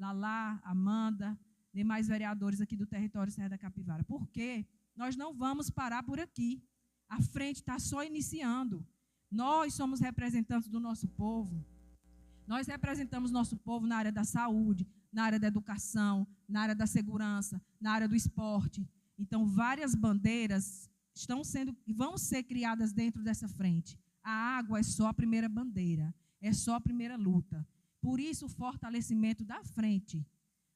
Lalá, Amanda, demais vereadores aqui do território Serra da Capivara. Porque nós não vamos parar por aqui. A frente está só iniciando. Nós somos representantes do nosso povo. Nós representamos nosso povo na área da saúde, na área da educação, na área da segurança, na área do esporte. Então, várias bandeiras vão ser criadas dentro dessa frente. A água é só a primeira bandeira, é só a primeira luta. Por isso, o fortalecimento da frente.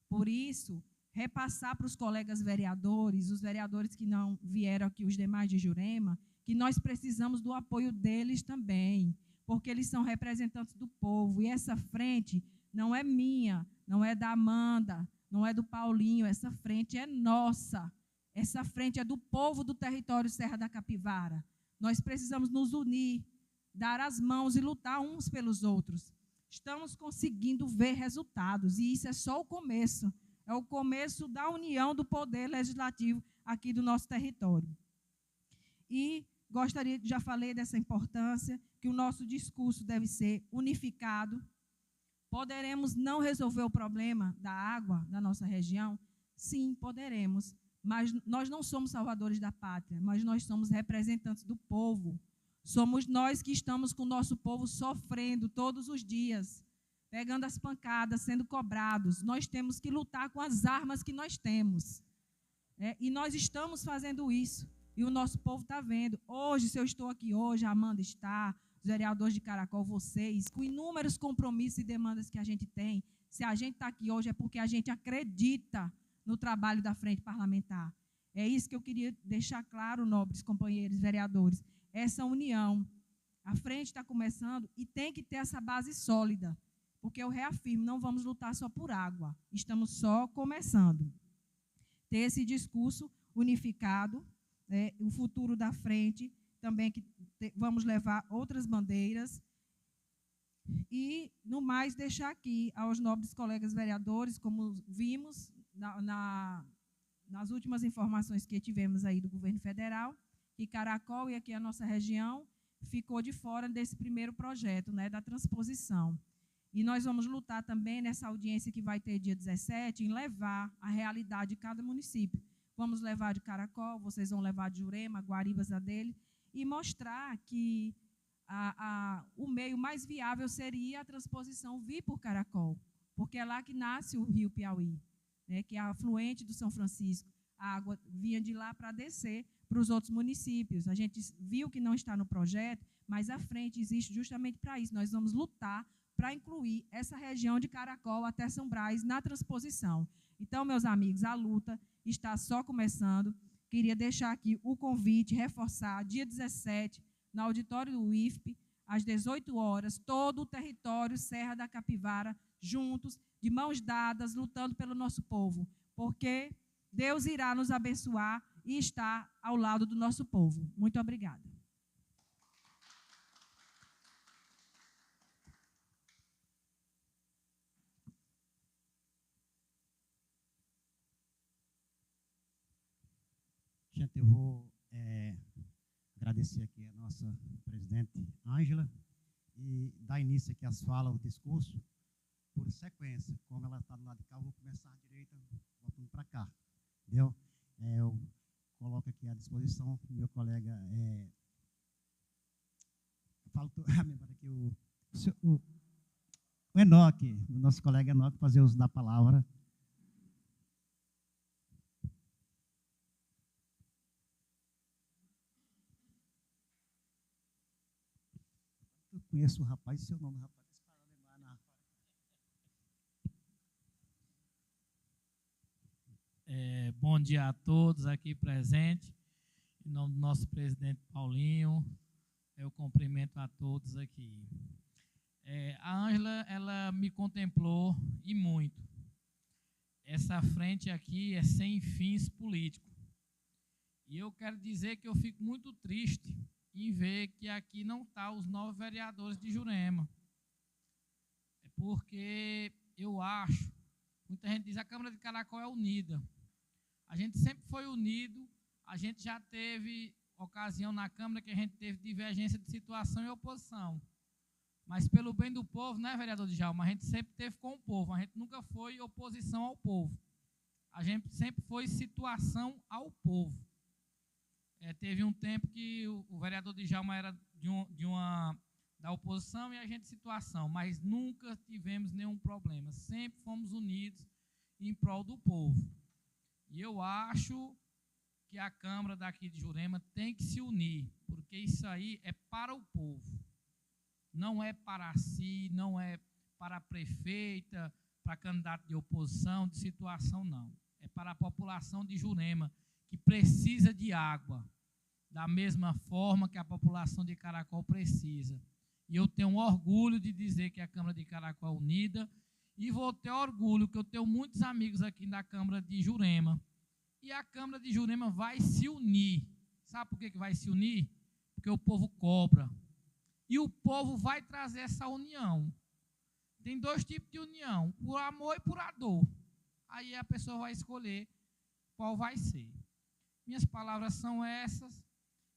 Por isso, repassar para os colegas vereadores, os vereadores que não vieram aqui, os demais de Jurema, que nós precisamos do apoio deles também, porque eles são representantes do povo. E essa frente não é minha, não é da Amanda, não é do Paulinho, essa frente é nossa. Essa frente é do povo do território Serra da Capivara. Nós precisamos nos unir, dar as mãos e lutar uns pelos outros. Estamos conseguindo ver resultados, e isso é só o começo. É o começo da união do poder legislativo aqui do nosso território. E gostaria, já falei dessa importância, que o nosso discurso deve ser unificado. Poderemos não resolver o problema da água da nossa região? Sim, poderemos. Mas nós não somos salvadores da pátria, mas nós somos representantes do povo. Somos nós que estamos com o nosso povo sofrendo todos os dias, pegando as pancadas, sendo cobrados. Nós temos que lutar com as armas que nós temos. E nós estamos fazendo isso. E o nosso povo está vendo. Hoje, se eu estou aqui hoje, a Amanda está, os vereadores de Caracol, vocês, com inúmeros compromissos e demandas que a gente tem. Se a gente está aqui hoje é porque a gente acredita no trabalho da frente parlamentar. É isso que eu queria deixar claro, nobres companheiros vereadores. Essa união. A frente está começando e tem que ter essa base sólida. Porque eu reafirmo, não vamos lutar só por água. Estamos só começando. Ter esse discurso unificado, o futuro da frente, também que vamos levar outras bandeiras. E, no mais, deixar aqui aos nobres colegas vereadores, como vimos nas últimas informações que tivemos aí do governo federal, que Caracol e aqui a nossa região ficou de fora desse primeiro projeto, da transposição. E nós vamos lutar também nessa audiência que vai ter dia 17, em levar a realidade de cada município. Vamos levar de Caracol, vocês vão levar de Jurema, Guaribas a dele, e mostrar que o meio mais viável seria a transposição vir por Caracol, porque é lá que nasce o rio Piauí, que é afluente do São Francisco. A água vinha de lá para descer para os outros municípios. A gente viu que não está no projeto, mas a frente existe justamente para isso. Nós vamos lutar para incluir essa região de Caracol até São Brás na transposição. Então, meus amigos, a luta está só começando. Queria deixar aqui o convite, reforçar, dia 17, no auditório do IFP, às 18 horas, todo o território Serra da Capivara, juntos, de mãos dadas, lutando pelo nosso povo, porque Deus irá nos abençoar e está ao lado do nosso povo. Muito obrigada. Gente, eu vou agradecer aqui a nossa presidente, Ângela, e dar início aqui às falas, ao discurso, por sequência. Como ela está do lado de cá, eu vou começar à direita, voltando para cá. Entendeu? Eu coloco aqui à disposição do meu colega, eu falo aqui o Enoque, o nosso colega Enoque, fazer uso da palavra. Eu conheço o rapaz, seu nome, rapaz. Bom dia a todos aqui presentes. Em nome do nosso presidente Paulinho, eu cumprimento a todos aqui. A Ângela, ela me contemplou e muito. Essa frente aqui é sem fins políticos. E eu quero dizer que eu fico muito triste em ver que aqui não estão os 9 vereadores de Jurema. É porque eu acho, muita gente diz que a Câmara de Caracol é unida. A gente sempre foi unido, a gente já teve ocasião na Câmara que a gente teve divergência de situação e oposição. mas pelo bem do povo, né, vereador Djalma? A gente sempre teve com o povo, a gente nunca foi oposição ao povo. A gente sempre foi situação ao povo. Teve um tempo que o vereador Djalma era da oposição e a gente situação, mas nunca tivemos nenhum problema. Sempre fomos unidos em prol do povo. E eu acho que a Câmara daqui de Jurema tem que se unir, porque isso aí é para o povo. Não é para si, não é para a prefeita, para candidato de oposição, de situação, não. É para a população de Jurema, que precisa de água, da mesma forma que a população de Caracol precisa. E eu tenho orgulho de dizer que a Câmara de Caracol é unida, e vou ter orgulho que eu tenho muitos amigos aqui da Câmara de Jurema, e a Câmara de Jurema vai se unir. Sabe por que vai se unir? Porque o povo cobra. E o povo vai trazer essa união. Tem dois tipos de união, por amor e por dor. Aí a pessoa vai escolher qual vai ser. Minhas palavras são essas,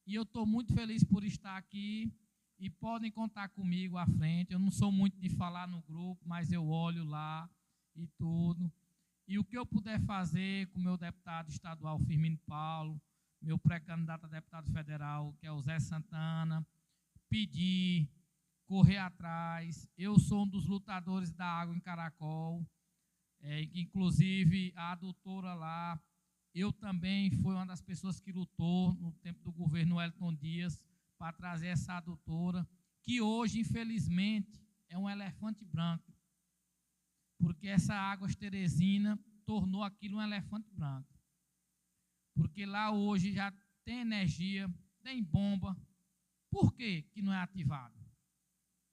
e eu estou muito feliz por estar aqui, e podem contar comigo à frente. Eu não sou muito de falar no grupo, mas eu olho lá e tudo. E o que eu puder fazer com o meu deputado estadual, Firmino Paulo, meu pré-candidato a deputado federal, que é o Zé Santana, pedir, correr atrás. Eu sou um dos lutadores da água em Caracol, inclusive a adutora lá, eu também fui uma das pessoas que lutou no tempo do governo Wellington Dias para trazer essa adutora, que hoje, infelizmente, é um elefante branco, porque essa Águas Teresina tornou aquilo um elefante branco. Porque lá hoje já tem energia, tem bomba. Por que não é ativado?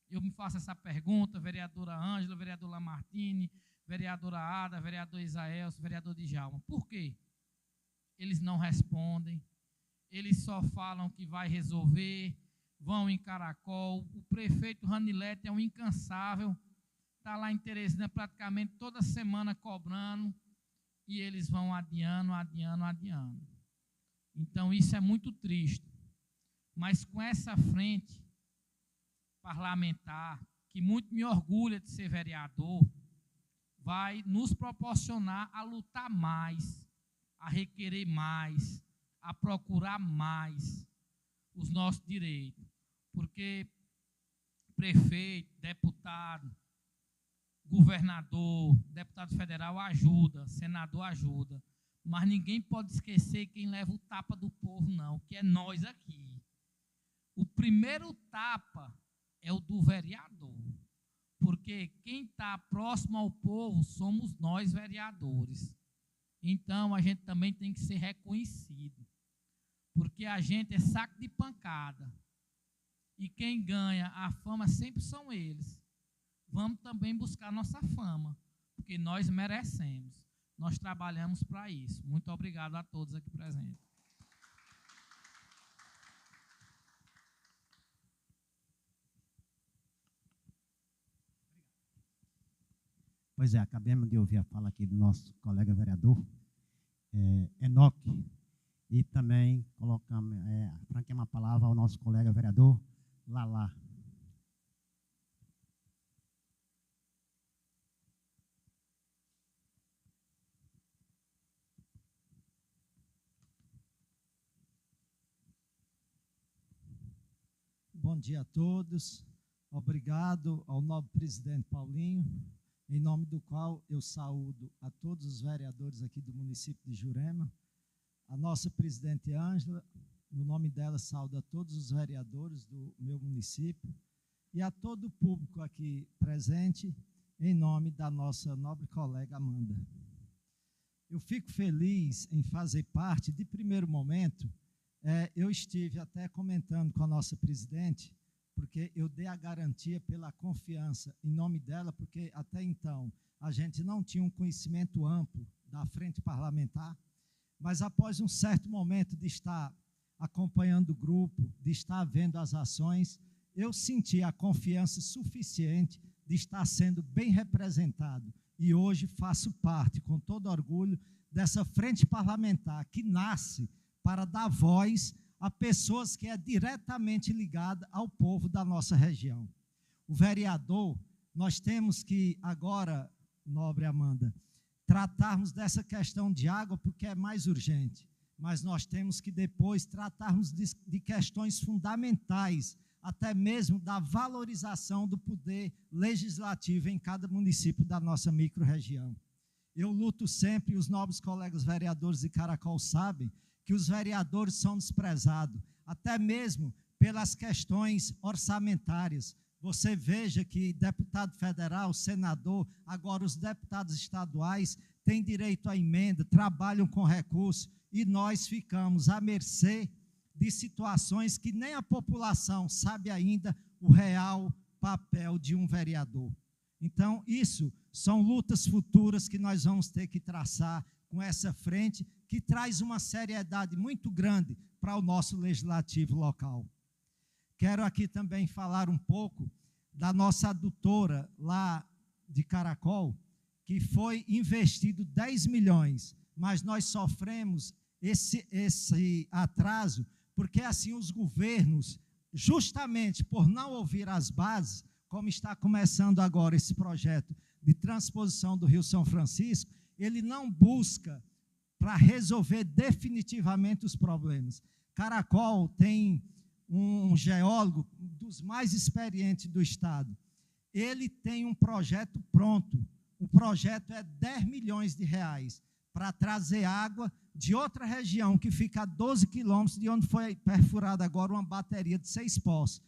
Eu me faço essa pergunta, vereadora Ângela, vereadora Lamartine, vereadora Ada, vereador Isael, vereador Djalma. Por quê? Eles não respondem, eles só falam que vai resolver, vão em Caracol. O prefeito Ranilete é um incansável, está lá em Teresina praticamente toda semana cobrando, e eles vão adiando. Então isso é muito triste. Mas com essa frente parlamentar, que muito me orgulha de ser vereador, vai nos proporcionar a lutar mais, a requerer mais, a procurar mais os nossos direitos. Porque prefeito, deputado, governador, deputado federal ajuda, senador ajuda, mas ninguém pode esquecer quem leva o tapa do povo, não, que é nós aqui. O primeiro tapa é o do vereador, porque quem está próximo ao povo somos nós, vereadores. Então, a gente também tem que ser reconhecido, porque a gente é saco de pancada, e quem ganha a fama sempre são eles. Vamos também buscar nossa fama, porque nós merecemos, nós trabalhamos para isso. Muito obrigado a todos aqui presentes. Pois é, acabamos de ouvir a fala aqui do nosso colega vereador, Enoque, e também colocamos, franqueamos a palavra ao nosso colega vereador, Lalá. Bom dia a todos. Obrigado ao nobre presidente Paulinho, em nome do qual eu saúdo a todos os vereadores aqui do município de Jurema, a nossa presidente Ângela, no nome dela saúdo a todos os vereadores do meu município e a todo o público aqui presente, em nome da nossa nobre colega Amanda. Eu fico feliz em fazer parte, de primeiro momento, eu estive até comentando com a nossa presidente, porque eu dei a garantia pela confiança em nome dela, porque até então a gente não tinha um conhecimento amplo da frente parlamentar, mas após um certo momento de estar acompanhando o grupo, de estar vendo as ações, eu senti a confiança suficiente de estar sendo bem representado, e hoje faço parte, com todo orgulho, dessa frente parlamentar que nasce para dar voz a pessoas que é diretamente ligada ao povo da nossa região. o vereador, nós temos que agora, nobre Amanda, tratarmos dessa questão de água porque é mais urgente, mas nós temos que depois tratarmos de questões fundamentais, até mesmo da valorização do poder legislativo em cada município da nossa microrregião. Eu luto sempre, e os nobres colegas vereadores de Caracol sabem, que os vereadores são desprezados, até mesmo pelas questões orçamentárias. Você veja que deputado federal, senador, agora os deputados estaduais têm direito à emenda, trabalham com recursos, e nós ficamos à mercê de situações que nem a população sabe ainda o real papel de um vereador. Então, isso são lutas futuras que nós vamos ter que traçar com essa frente, que traz uma seriedade muito grande para o nosso legislativo local. Quero aqui também falar um pouco da nossa adutora lá de Caracol, que foi investido 10 milhões, mas nós sofremos esse atraso, porque assim os governos, justamente por não ouvir as bases, como está começando agora esse projeto de transposição do Rio São Francisco, ele não busca para resolver definitivamente os problemas. Caracol tem um geólogo dos mais experientes do estado. Ele tem um projeto pronto. O projeto é 10 milhões de reais para trazer água de outra região, que fica a 12 quilômetros de onde foi perfurada agora uma bateria de 6 poços.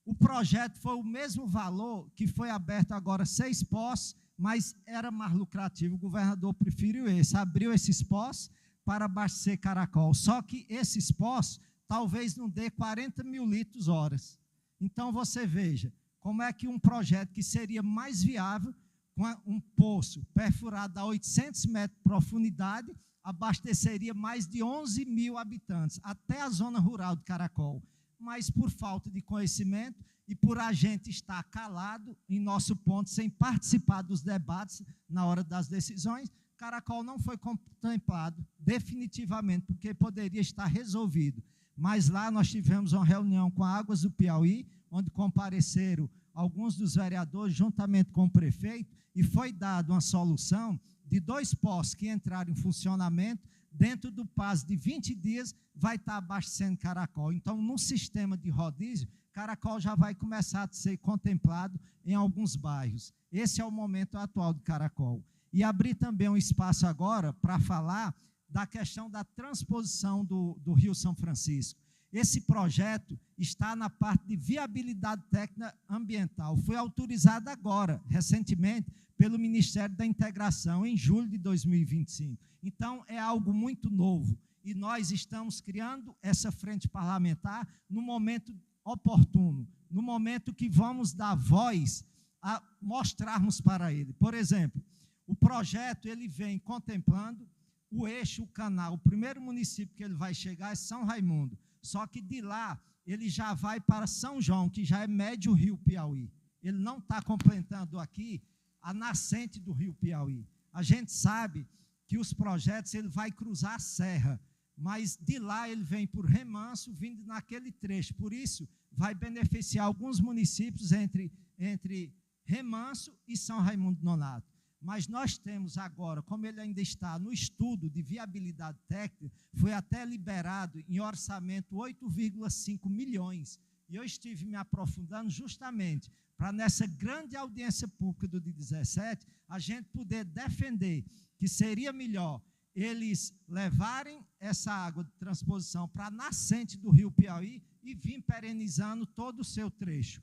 O projeto foi o mesmo valor que foi aberto agora 6 poços, mas era mais lucrativo. O governador preferiu esse, abriu esses poços para abastecer Caracol. Só que esses poços talvez não dê 40 mil litros horas. Então, você veja como é que um projeto que seria mais viável, com um poço perfurado a 800 metros de profundidade, abasteceria mais de 11 mil habitantes, até a zona rural de Caracol. Mas por falta de conhecimento e por a gente estar calado em nosso ponto, sem participar dos debates na hora das decisões, Caracol não foi contemplado definitivamente, porque poderia estar resolvido. Mas lá nós tivemos uma reunião com a Águas do Piauí, onde compareceram alguns dos vereadores, juntamente com o prefeito, e foi dada uma solução de 2 poços que entraram em funcionamento. Dentro do prazo de 20 dias, vai estar abastecendo Caracol. Então, no sistema de rodízio, Caracol já vai começar a ser contemplado em alguns bairros. Esse é o momento atual de Caracol. E abrir também um espaço agora para falar da questão da transposição do Rio São Francisco. Esse projeto está na parte de viabilidade técnica ambiental. Foi autorizado agora, recentemente, pelo Ministério da Integração, em julho de 2025. Então, é algo muito novo. E nós estamos criando essa frente parlamentar no momento oportuno, no momento que vamos dar voz a mostrarmos para ele. Por exemplo, o projeto ele vem contemplando o eixo, o canal. O primeiro município que ele vai chegar é São Raimundo. Só que de lá ele já vai para São João, que já é médio rio Piauí. Ele não está completando aqui a nascente do rio Piauí. A gente sabe que os projetos ele vai cruzar a serra, mas de lá ele vem por Remanso, vindo naquele trecho. Por isso, vai beneficiar alguns municípios entre Remanso e São Raimundo Nonato. Mas nós temos agora, como ele ainda está no estudo de viabilidade técnica, foi até liberado em orçamento 8,5 milhões. E eu estive me aprofundando justamente para, nessa grande audiência pública do dia 17, a gente poder defender que seria melhor eles levarem essa água de transposição para a nascente do rio Piauí e vir perenizando todo o seu trecho.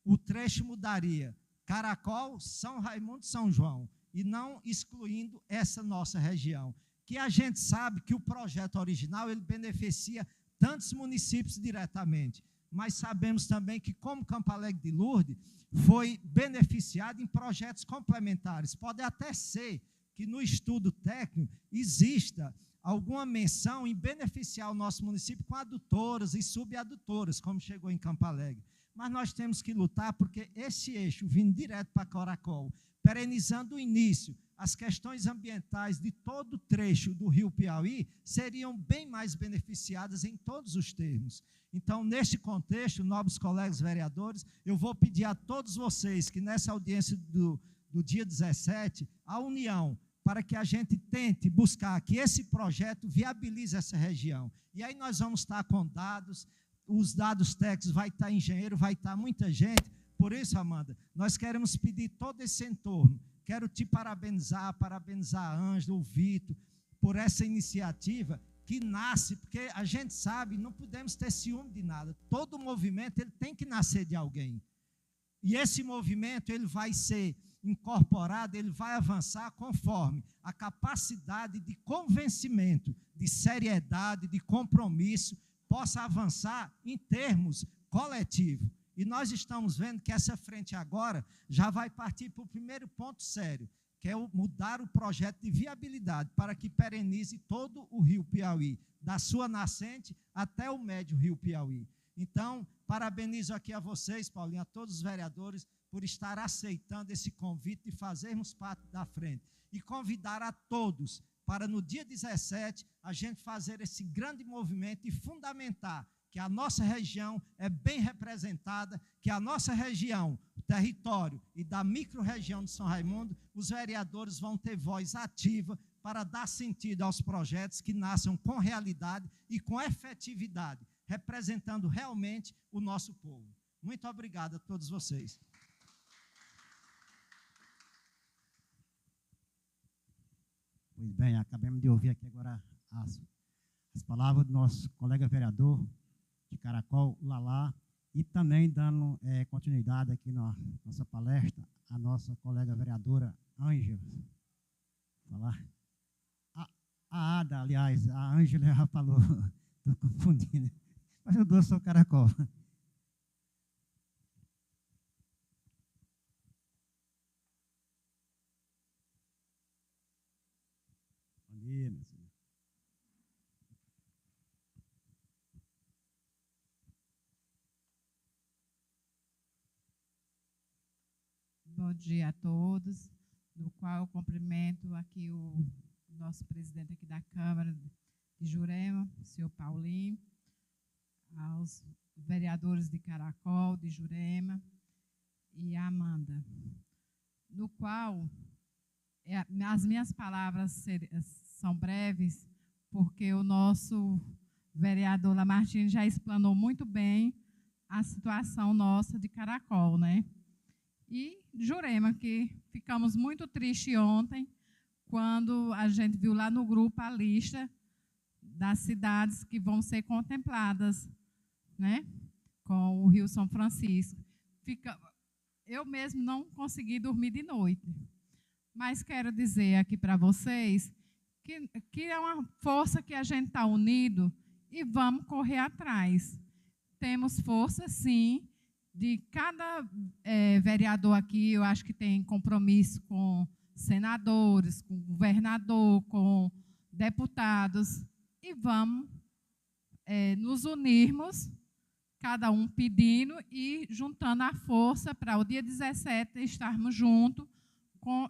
O trecho mudaria Caracol, São Raimundo, São João, e não excluindo essa nossa região. Que a gente sabe que o projeto original ele beneficia tantos municípios diretamente, mas sabemos também que, como Campo Alegre de Lourdes, foi beneficiado em projetos complementares. Pode até ser que no estudo técnico exista alguma menção em beneficiar o nosso município com adutoras e subadutoras, como chegou em Campo Alegre. Mas nós temos que lutar porque esse eixo, vindo direto para Caracol, perenizando o início, as questões ambientais de todo o trecho do Rio Piauí seriam bem mais beneficiadas em todos os termos. Então, neste contexto, nobres colegas vereadores, eu vou pedir a todos vocês que nessa audiência do dia 17, a união, para que a gente tente buscar que esse projeto viabilize essa região. E aí nós vamos estar com dados, os dados técnicos, vai estar engenheiro, vai estar muita gente. Por isso, Amanda, nós queremos pedir todo esse entorno. Quero te parabenizar a Ângela, o Vitor, por essa iniciativa que nasce, porque a gente sabe, não podemos ter ciúme de nada. Todo movimento ele tem que nascer de alguém. E esse movimento ele vai ser incorporado, ele vai avançar conforme a capacidade de convencimento, de seriedade, de compromisso, possa avançar em termos coletivos. E nós estamos vendo que essa frente agora já vai partir para o primeiro ponto sério, que é mudar o projeto de viabilidade para que perenize todo o Rio Piauí, da sua nascente até o médio Rio Piauí. Então, parabenizo aqui a vocês, Paulinho, a todos os vereadores, por estar aceitando esse convite de fazermos parte da frente. E convidar a todos para, no dia 17, a gente fazer esse grande movimento e fundamentar que a nossa região é bem representada, que a nossa região, o território e da micro-região de São Raimundo, os vereadores vão ter voz ativa para dar sentido aos projetos que nasçam com realidade e com efetividade, representando realmente o nosso povo. Muito obrigado a todos vocês. Pois bem, acabamos de ouvir aqui agora as palavras do nosso colega vereador de Caracol, Lalá, e também dando continuidade aqui na nossa palestra, a nossa colega vereadora Ângela. Falar. A Ada, aliás, a Ângela já falou, estou confundindo, mas eu sou Caracol. Bom dia, meu senhor. Bom dia a todos, no qual eu cumprimento aqui o nosso presidente aqui da Câmara de Jurema, o senhor Paulinho, aos vereadores de Caracol, de Jurema e a Amanda, no qual as minhas palavras são breves, porque o nosso vereador Lamartine já explanou muito bem a situação nossa de Caracol, né? E Jurema, que ficamos muito tristes ontem, quando a gente viu lá no grupo a lista das cidades que vão ser contempladas, né, com o Rio São Francisco. Eu mesmo não consegui dormir de noite, mas quero dizer aqui para vocês que é uma força que a gente está unido e vamos correr atrás. Temos força, sim, de cada vereador aqui, eu acho que tem compromisso com senadores, com governador, com deputados, e vamos nos unirmos, cada um pedindo e juntando a força para o dia 17 estarmos juntos,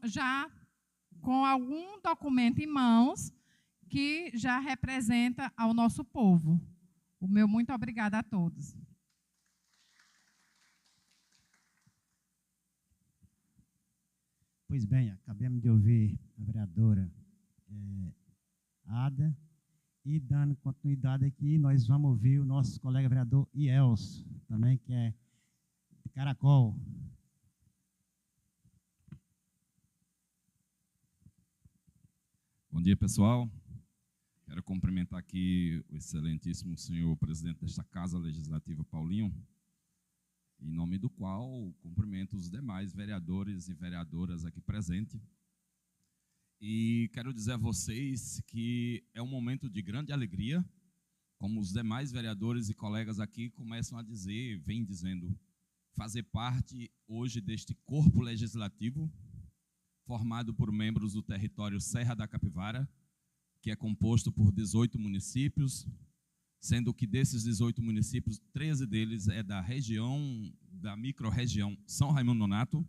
já com algum documento em mãos que já representa ao nosso povo. O meu muito obrigada a todos. Pois bem, acabamos de ouvir a vereadora Ada, e dando continuidade aqui, nós vamos ouvir o nosso colega vereador Ielso, também, que é de Caracol. Bom dia, pessoal. Quero cumprimentar aqui o excelentíssimo senhor presidente desta Casa Legislativa, Paulinho, em nome do qual cumprimento os demais vereadores e vereadoras aqui presentes. E quero dizer a vocês que é um momento de grande alegria, como os demais vereadores e colegas aqui começam a dizer, vêm dizendo, fazer parte hoje deste corpo legislativo, formado por membros do território Serra da Capivara, que é composto por 18 municípios, sendo que desses 18 municípios, 13 deles é da região, da micro-região São Raimundo Nonato,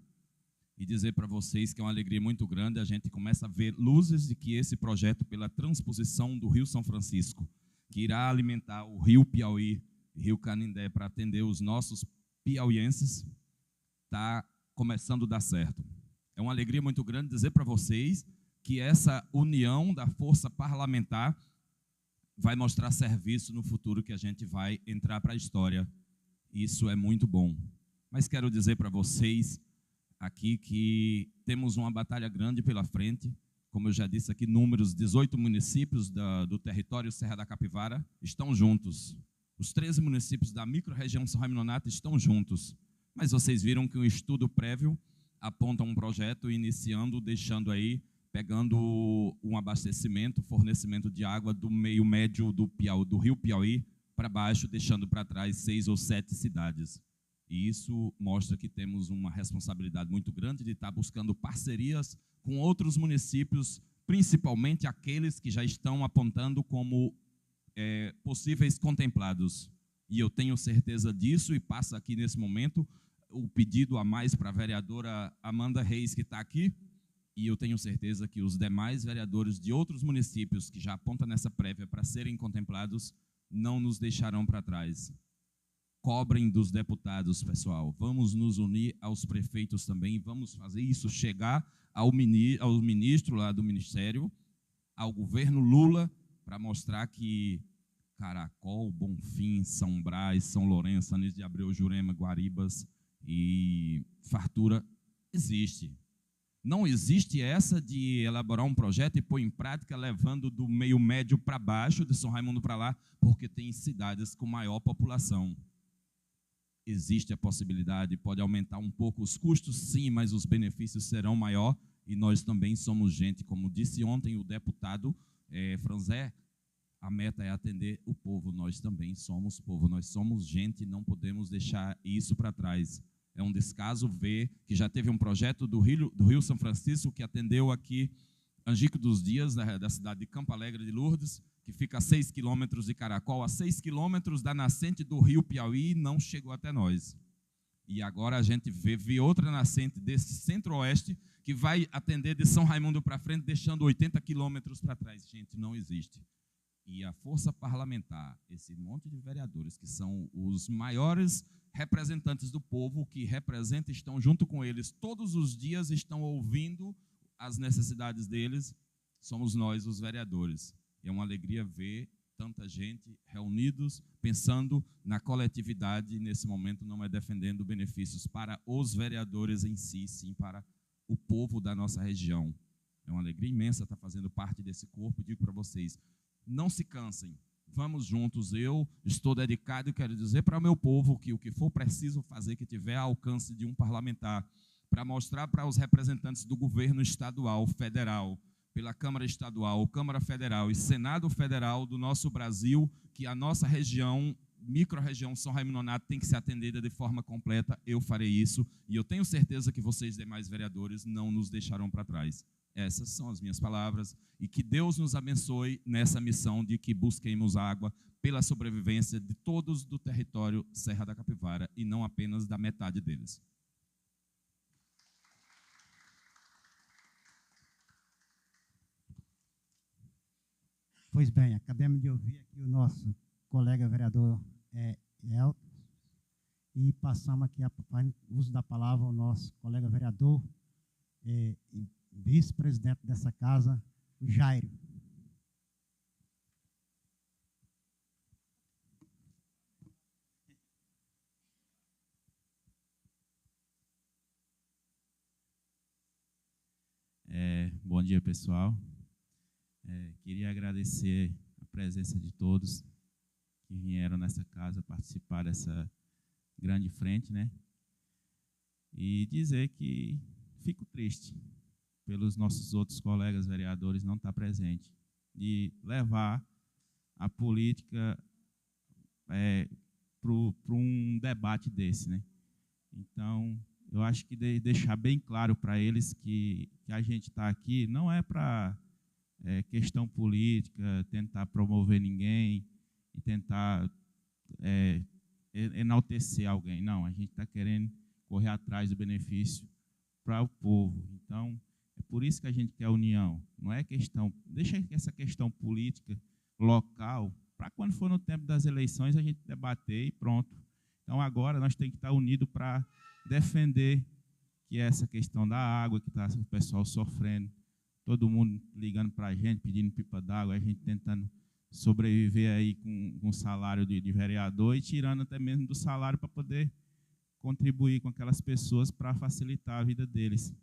e dizer para vocês que é uma alegria muito grande, a gente começa a ver luzes de que esse projeto, pela transposição do Rio São Francisco, que irá alimentar o Rio Piauí e Rio Canindé para atender os nossos piauienses, está começando a dar certo. É uma alegria muito grande dizer para vocês que essa união da força parlamentar vai mostrar serviço no futuro, que a gente vai entrar para a história. Isso é muito bom. Mas quero dizer para vocês aqui que temos uma batalha grande pela frente. Como eu já disse aqui, números, 18 municípios do território Serra da Capivara estão juntos. Os 13 municípios da microrregião São Raimundo Nonato estão juntos. Mas vocês viram que o estudo prévio aponta um projeto iniciando, deixando aí, pegando um abastecimento, fornecimento de água do meio médio do Rio Piauí para baixo, deixando para trás 6 ou 7 cidades. E isso mostra que temos uma responsabilidade muito grande de estar buscando parcerias com outros municípios, principalmente aqueles que já estão apontando como possíveis contemplados. E eu tenho certeza disso, e passa aqui nesse momento o pedido a mais para a vereadora Amanda Reis, que está aqui, e eu tenho certeza que os demais vereadores de outros municípios que já apontam nessa prévia para serem contemplados não nos deixarão para trás. Cobrem dos deputados, pessoal. Vamos nos unir aos prefeitos também, vamos fazer isso chegar ao ministro lá do Ministério, ao governo Lula, para mostrar que Caracol, Bonfim, São Brás, São Lourenço, Anísio de Abreu, Jurema, Guaribas e Fartura existe. Não existe essa de elaborar um projeto e pôr em prática levando do meio médio para baixo, de São Raimundo para lá, porque tem cidades com maior população. Existe a possibilidade, pode aumentar um pouco os custos, sim, mas os benefícios serão maior, e nós também somos gente, como disse ontem o deputado Franzé, a meta é atender o povo, nós também somos povo, nós somos gente, não podemos deixar isso para trás. É um descaso ver que já teve um projeto do Rio São Francisco que atendeu aqui Angico dos Dias, da cidade de Campo Alegre de Lourdes, que fica a 6 quilômetros de Caracol, a 6 quilômetros da nascente do Rio Piauí, não chegou até nós. E agora a gente vê outra nascente desse centro-oeste que vai atender de São Raimundo para frente, deixando 80 quilômetros para trás. Gente, não existe. E a força parlamentar, esse monte de vereadores que são os maiores representantes do povo, que representam, estão junto com eles todos os dias, estão ouvindo as necessidades deles, somos nós, os vereadores. É uma alegria ver tanta gente reunidos, pensando na coletividade, e nesse momento não é defendendo benefícios para os vereadores em si, sim para o povo da nossa região. É uma alegria imensa estar fazendo parte desse corpo. Digo para vocês, não se cansem, vamos juntos. Eu estou dedicado e quero dizer para o meu povo que o que for preciso fazer, que tiver ao alcance de um parlamentar, para mostrar para os representantes do governo estadual, federal, pela Câmara Estadual, Câmara Federal e Senado Federal do nosso Brasil, que a nossa região, microrregião São Raimundo Nonato, tem que ser atendida de forma completa. Eu farei isso e eu tenho certeza que vocês, demais vereadores, não nos deixarão para trás. Essas são as minhas palavras, e que Deus nos abençoe nessa missão de que busquemos água pela sobrevivência de todos do território Serra da Capivara e não apenas da metade deles. Pois bem, acabamos de ouvir aqui o nosso colega vereador Elton, e passamos aqui a uso da palavra ao nosso colega vereador e vice-presidente dessa casa, o Jairo. Bom dia, pessoal. Queria agradecer a presença de todos que vieram nessa casa participar dessa grande frente, né? E dizer que fico triste pelos nossos outros colegas vereadores não estar presentes, e levar a política para um debate desse, né? Então, eu acho que deixar bem claro para eles que a gente está aqui não é para questão política, tentar promover ninguém e tentar enaltecer alguém. Não, a gente está querendo correr atrás do benefício para o povo. Então, é por isso que a gente quer união. Não é questão, deixa essa questão política local, para quando for no tempo das eleições a gente debater e pronto. Então, agora nós temos que estar unidos para defender que essa questão da água, que está o pessoal sofrendo, todo mundo ligando para a gente, pedindo pipa d'água, a gente tentando sobreviver aí com salário de vereador e tirando até mesmo do salário para poder contribuir com aquelas pessoas para facilitar a vida deles.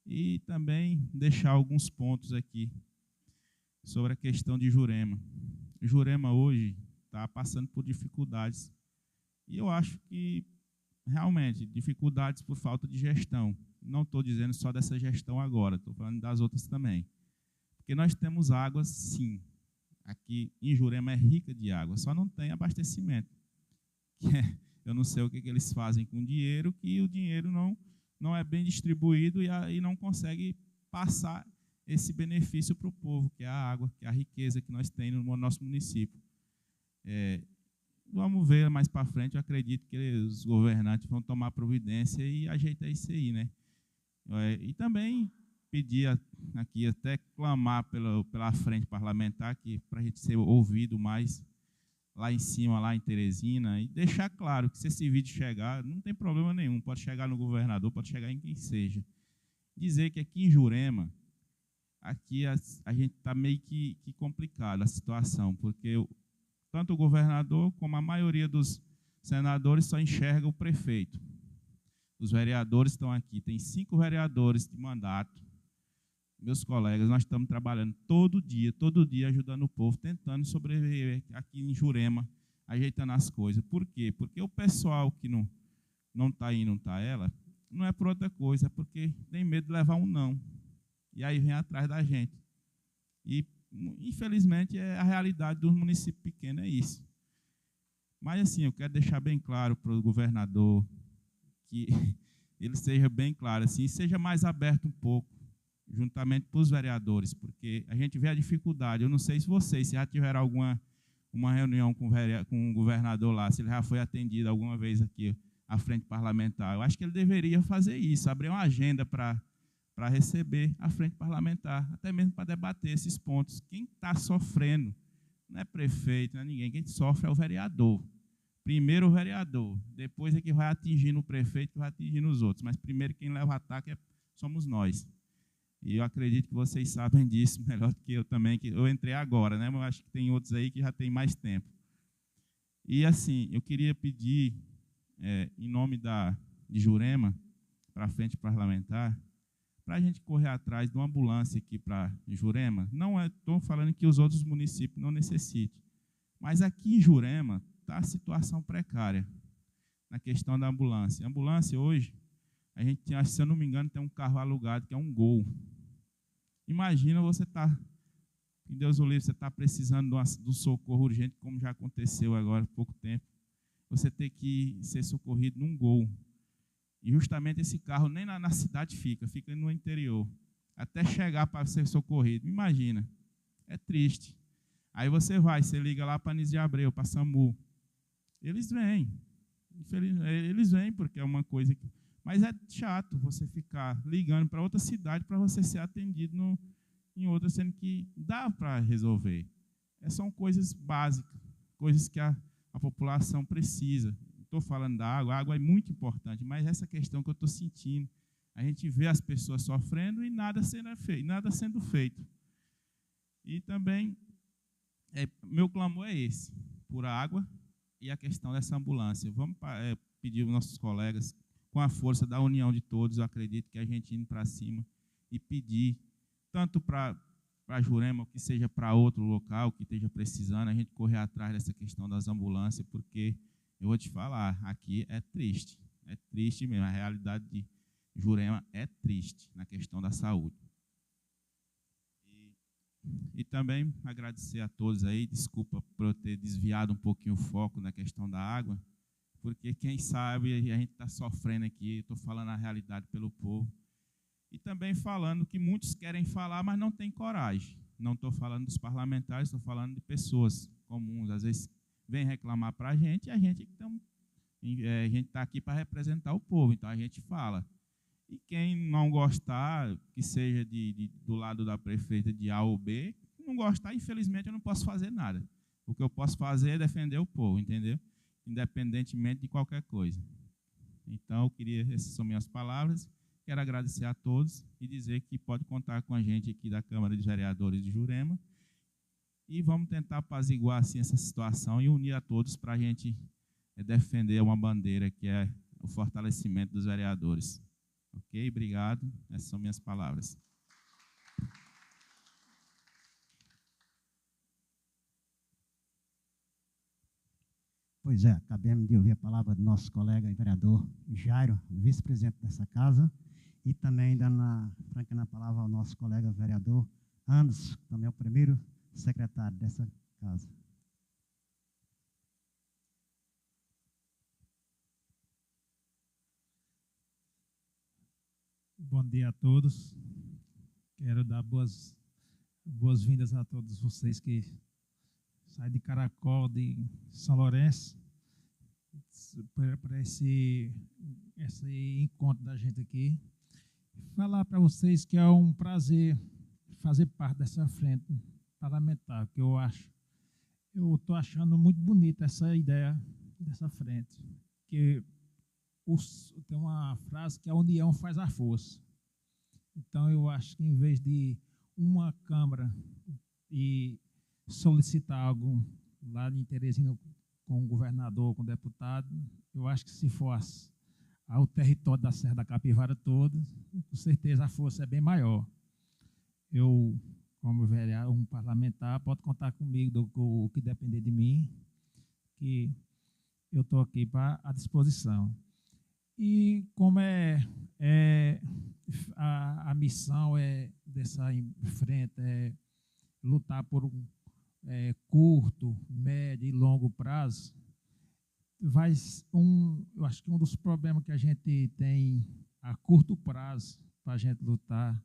E também deixar alguns pontos aqui sobre a questão de Jurema. Jurema hoje está passando por dificuldades. E eu acho que, realmente, dificuldades por falta de gestão. Não estou dizendo só dessa gestão agora, estou falando das outras também. Porque nós temos águas, sim. Aqui em Jurema é rica de água, só não tem abastecimento. Eu não sei o que eles fazem com o dinheiro, que o dinheiro não é bem distribuído e não consegue passar esse benefício para o povo, que é a água, que é a riqueza que nós temos no nosso município. Vamos ver mais para frente, eu acredito que os governantes vão tomar providência e ajeitar isso aí, né? E também pedir aqui, até clamar pela frente parlamentar, para a gente ser ouvido mais lá em cima, lá em Teresina, e deixar claro que se esse vídeo chegar, não tem problema nenhum, pode chegar no governador, pode chegar em quem seja. Dizer que aqui em Jurema, aqui a gente está meio que complicado a situação, porque tanto o governador como a maioria dos senadores só enxerga o prefeito. Os vereadores estão aqui, tem 5 vereadores de mandato. Meus colegas, nós estamos trabalhando todo dia ajudando o povo, tentando sobreviver aqui em Jurema, ajeitando as coisas. Por quê? Porque o pessoal que não está aí, não está ela, não é por outra coisa, é porque tem medo de levar um não. E aí vem atrás da gente. E, infelizmente, a realidade dos municípios pequenos é isso. Mas, assim, eu quero deixar bem claro para o governador que ele seja bem claro, assim, seja mais aberto um pouco, juntamente para os vereadores, porque a gente vê a dificuldade. Eu não sei se vocês já tiveram uma reunião com o governador lá, se ele já foi atendido alguma vez aqui à frente parlamentar. Eu acho que ele deveria fazer isso, abrir uma agenda para receber a frente parlamentar, até mesmo para debater esses pontos. Quem está sofrendo não é prefeito, não é ninguém, quem sofre é o vereador. Primeiro o vereador, depois é que vai atingindo o prefeito, que vai atingindo os outros, mas primeiro quem leva ataque somos nós. E eu acredito que vocês sabem disso melhor do que eu também, que eu entrei agora, né? Mas eu acho que tem outros aí que já tem mais tempo. E assim, eu queria pedir, em nome de Jurema, para a frente parlamentar, para a gente correr atrás de uma ambulância aqui para Jurema. Não estou falando que os outros municípios não necessitem, mas aqui em Jurema está a situação precária na questão da ambulância. A ambulância hoje, a gente tem, se eu não me engano, tem um carro alugado que é um Gol. Imagina você que Deus o livre, você está precisando de um socorro urgente, como já aconteceu agora há pouco tempo. Você ter que ser socorrido num Gol. E justamente esse carro nem na cidade fica no interior. Até chegar para ser socorrido. Imagina. É triste. Aí você liga lá para Anísio de Abreu, para SAMU. Eles vêm. Eles vêm porque é uma coisa que... Mas é chato você ficar ligando para outra cidade para você ser atendido em outra, sendo que dá para resolver. São coisas básicas, coisas que a população precisa. Estou falando da água, a água é muito importante, mas essa questão que eu estou sentindo, a gente vê as pessoas sofrendo e nada sendo feito. E também, meu clamor é esse, por água e a questão dessa ambulância. Vamos pedir aos nossos colegas, com a força da união de todos, eu acredito que a gente indo para cima e pedir, tanto para Jurema, que seja para outro local que esteja precisando, a gente correr atrás dessa questão das ambulâncias, porque eu vou te falar, aqui é triste mesmo, a realidade de Jurema é triste na questão da saúde. E também agradecer a todos aí, desculpa por eu ter desviado um pouquinho o foco na questão da água, porque quem sabe a gente está sofrendo aqui, estou falando a realidade pelo povo. E também falando que muitos querem falar, mas não têm coragem. Não estou falando dos parlamentares, estou falando de pessoas comuns. Às vezes vem reclamar para a gente e a gente está aqui para representar o povo, então a gente fala. E quem não gostar, que seja do lado da prefeita de A ou B, não gostar, infelizmente, eu não posso fazer nada. O que eu posso fazer é defender o povo, entendeu? Independentemente de qualquer coisa. Então, essas são minhas palavras. Quero agradecer a todos e dizer que pode contar com a gente aqui da Câmara dos Vereadores de Jurema. E vamos tentar apaziguar assim, essa situação e unir a todos para a gente defender uma bandeira que é o fortalecimento dos vereadores. Ok? Obrigado. Essas são minhas palavras. Pois é, acabamos de ouvir a palavra do nosso colega e vereador Jairo, vice-presidente dessa casa, e também dando franqueando a palavra ao nosso colega vereador Anderson, que também é o primeiro secretário dessa casa. Bom dia a todos. Quero dar boas-vindas a todos vocês que saem de Caracol, de São Lourenço, para esse encontro da gente aqui. Falar para vocês que é um prazer fazer parte dessa frente parlamentar, que eu estou achando muito bonita essa ideia dessa frente, que tem uma frase que a união faz a força. Então, eu acho que em vez de uma Câmara e solicitar algo lá em Teresina com o governador, com o deputado, eu acho que se fosse ao território da Serra da Capivara toda, com certeza a força é bem maior. Eu, como vereador, um parlamentar, pode contar comigo o que depender de mim, que eu estou aqui à disposição. E como a missão dessa frente é lutar por um curto, médio e longo prazo, eu acho que um dos problemas que a gente tem a curto prazo para a gente lutar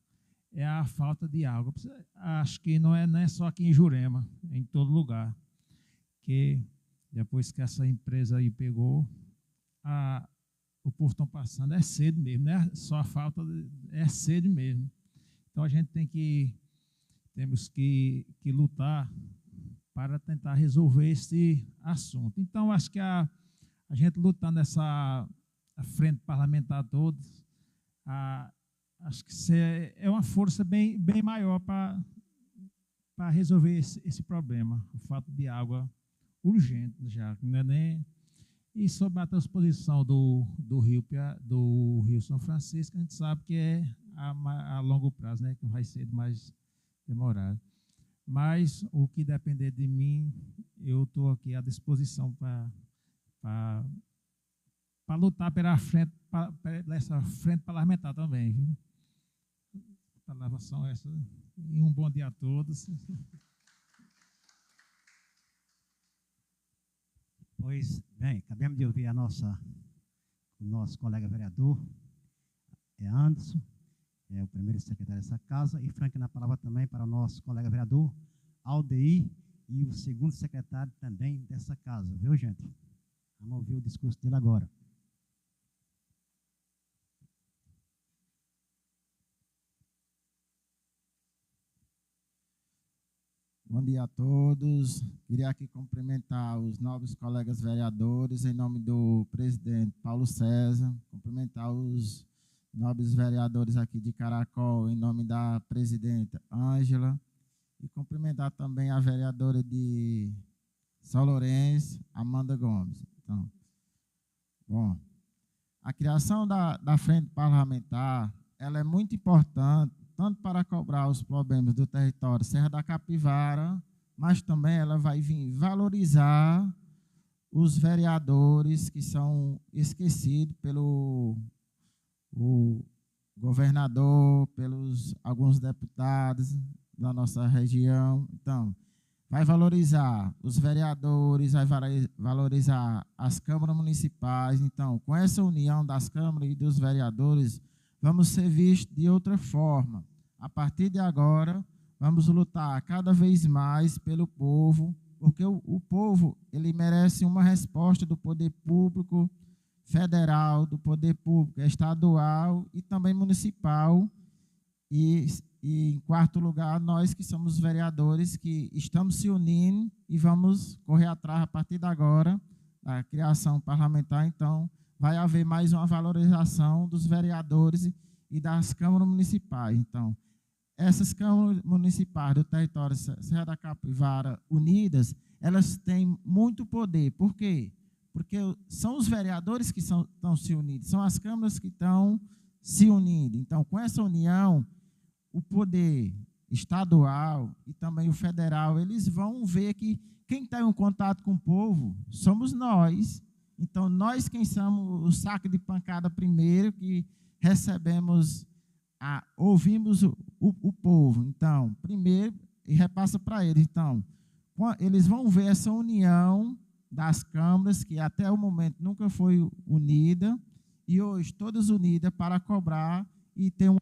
é a falta de água. Acho que não é só aqui em Jurema, é em todo lugar, que depois que essa empresa aí pegou, o povo está passando, é sede mesmo, não é só a falta, é sede mesmo. Então a gente temos que lutar para tentar resolver esse assunto. Então acho que a gente lutando nessa frente parlamentar toda, acho que é uma força bem maior para resolver esse problema, o fato de água urgente já, não é nem... E sobre a transposição do Rio São Francisco, a gente sabe que é a longo prazo, né, que vai ser mais demorado. Mas o que depender de mim, eu estou aqui à disposição para lutar pela essa frente parlamentar também. Viu? As palavras são essas. E um bom dia a todos. Pois bem, acabamos de ouvir o nosso colega vereador, Anderson, é o primeiro secretário dessa casa, e franqueando a palavra também para o nosso colega vereador, Aldeir, e o segundo secretário também dessa casa, viu, gente? Vamos ouvir o discurso dele agora. Bom dia a todos. Queria aqui cumprimentar os nobres colegas vereadores, em nome do presidente Paulo César, cumprimentar os nobres vereadores aqui de Caracol, em nome da presidenta Ângela, e cumprimentar também a vereadora de São Lourenço, Amanda Gomes. Então, bom, a criação da frente parlamentar, ela é muito importante, tanto para cobrar os problemas do território Serra da Capivara, mas também ela vai vir valorizar os vereadores que são esquecidos pelo governador, pelos alguns deputados da nossa região. Então, vai valorizar os vereadores, vai valorizar as câmaras municipais. Então, com essa união das câmaras e dos vereadores, vamos ser vistos de outra forma. A partir de agora, vamos lutar cada vez mais pelo povo, porque o povo ele merece uma resposta do poder público federal, do poder público estadual e também municipal. E em quarto lugar, nós que somos vereadores, que estamos se unindo e vamos correr atrás, a partir de agora, da criação parlamentar. Então, vai haver mais uma valorização dos vereadores e das câmaras municipais. Então, essas câmaras municipais do território Serra da Capivara unidas, elas têm muito poder. Por quê? Porque são os vereadores que estão se unindo, são as câmaras que estão se unindo. Então, com essa união, o poder estadual e também o federal, eles vão ver que quem está em contato com o povo somos nós. Então, nós quem somos o saco de pancada primeiro, que recebemos, ouvimos o povo. Então, primeiro, e repassa para eles. Então, eles vão ver essa união das câmaras, que até o momento nunca foi unida, e hoje todas unidas para cobrar e ter um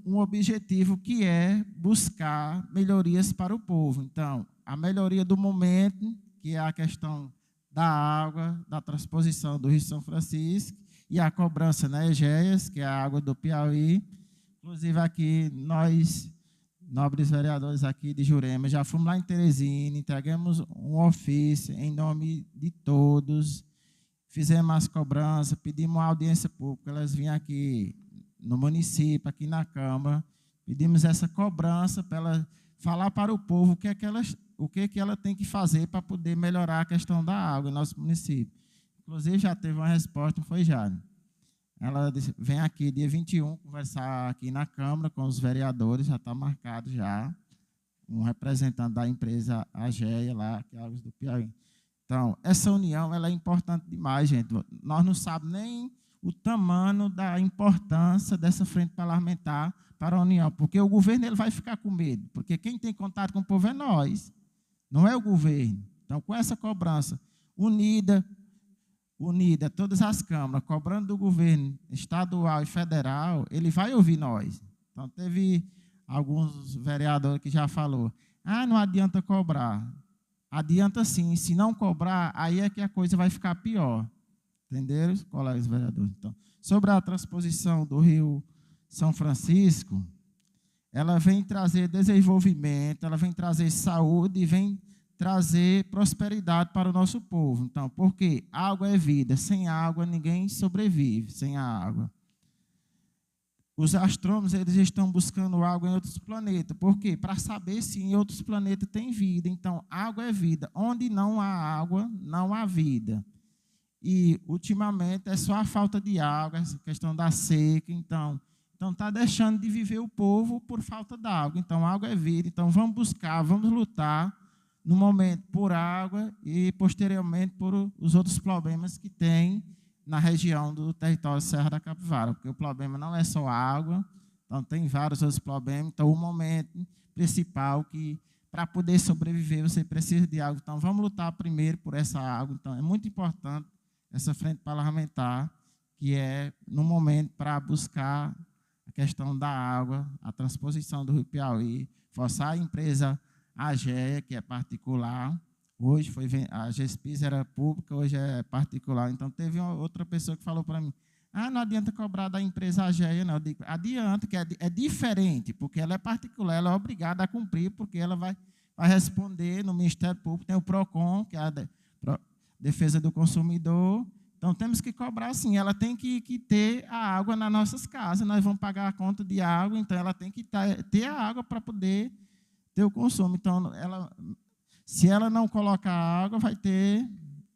um objetivo, que é buscar melhorias para o povo. Então, a melhoria do momento, que é a questão da água, da transposição do Rio São Francisco, e a cobrança na Egeias, que é a água do Piauí. Inclusive, aqui, nós, nobres vereadores aqui de Jurema, já fomos lá em Teresina, entregamos um ofício em nome de todos, fizemos as cobranças, pedimos uma audiência pública, elas vinham aqui no município, aqui na Câmara, pedimos essa cobrança para ela falar para o povo o que ela tem que fazer para poder melhorar a questão da água em nosso município. Inclusive, já teve uma resposta, foi já. Ela disse, vem aqui dia 21 conversar aqui na Câmara com os vereadores, já está marcado já, um representante da empresa Ageia lá, que é Águas do Piauí. Então, essa união ela é importante demais, gente. Nós não sabemos nem o tamanho da importância dessa frente parlamentar para a União, porque o governo ele vai ficar com medo, porque quem tem contato com o povo é nós, não é o governo. Então, com essa cobrança unida, todas as câmaras, cobrando do governo estadual e federal, ele vai ouvir nós. Então, teve alguns vereadores que já falou, não adianta cobrar. Adianta sim, se não cobrar, aí é que a coisa vai ficar pior. Entenderam, colegas vereadores? Então, sobre a transposição do Rio São Francisco, ela vem trazer desenvolvimento, ela vem trazer saúde e vem trazer prosperidade para o nosso povo. Então, porque água é vida, sem água ninguém sobrevive, sem a água. Os astrônomos eles estão buscando água em outros planetas. Por quê? Para saber se em outros planetas tem vida. Então, água é vida. Onde não há água, não há vida. E, ultimamente, é só a falta de água, essa questão da seca. Então está deixando de viver o povo por falta de água. Então, água é vida. Então, vamos buscar, vamos lutar, no momento, por água e, posteriormente, por os outros problemas que tem na região do território Serra da Capivara. Porque o problema não é só água, então tem vários outros problemas. Então, o momento principal que, para poder sobreviver, você precisa de água. Então, vamos lutar primeiro por essa água. Então, é muito importante essa frente parlamentar, que é, no momento, para buscar a questão da água, a transposição do Rio Piauí, forçar a empresa Ageia, que é particular. Hoje a GESPIS era pública, hoje é particular. Então, teve outra pessoa que falou para mim, não adianta cobrar da empresa Ageia, não. Eu digo, adianta, que é diferente, porque ela é particular, ela é obrigada a cumprir, porque ela vai responder no Ministério Público, tem o PROCON, que é a Defesa do Consumidor. Então, temos que cobrar, sim. Ela tem que ter a água nas nossas casas. Nós vamos pagar a conta de água, então ela tem que ter a água para poder ter o consumo. Então, se ela não colocar água, vai ter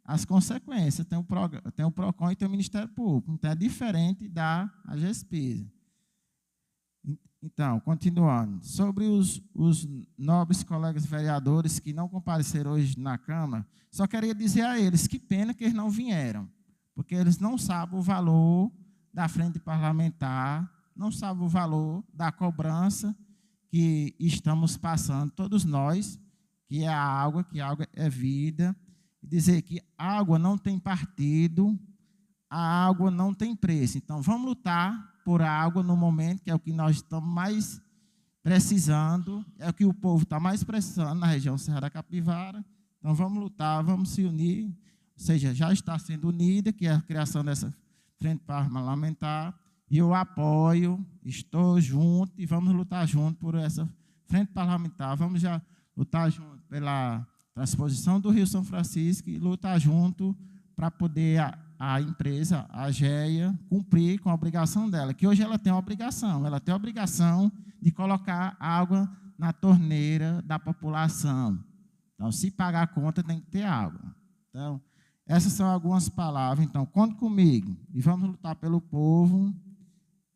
as consequências. Tem o PROCON e tem o Ministério Público. Então, é diferente da GESPIS. Então, continuando. Sobre os nobres colegas vereadores que não compareceram hoje na Câmara, só queria dizer a eles que pena que eles não vieram, porque eles não sabem o valor da frente parlamentar, não sabem o valor da cobrança que estamos passando, todos nós, que é a água, que a água é vida, e dizer que a água não tem partido, a água não tem preço. Então, vamos lutar por água no momento, que é o que nós estamos mais precisando, é o que o povo está mais precisando na região Serra da Capivara. Então, vamos lutar, vamos se unir, ou seja, já está sendo unida, que é a criação dessa frente parlamentar, e eu apoio, estou junto, e vamos lutar junto por essa frente parlamentar, vamos já lutar junto pela transposição do Rio São Francisco e lutar junto para poder a empresa, a GEA, cumprir com a obrigação dela, que hoje ela tem a obrigação de colocar água na torneira da população. Então, se pagar a conta, tem que ter água. Então, essas são algumas palavras. Então, conte comigo e vamos lutar pelo povo.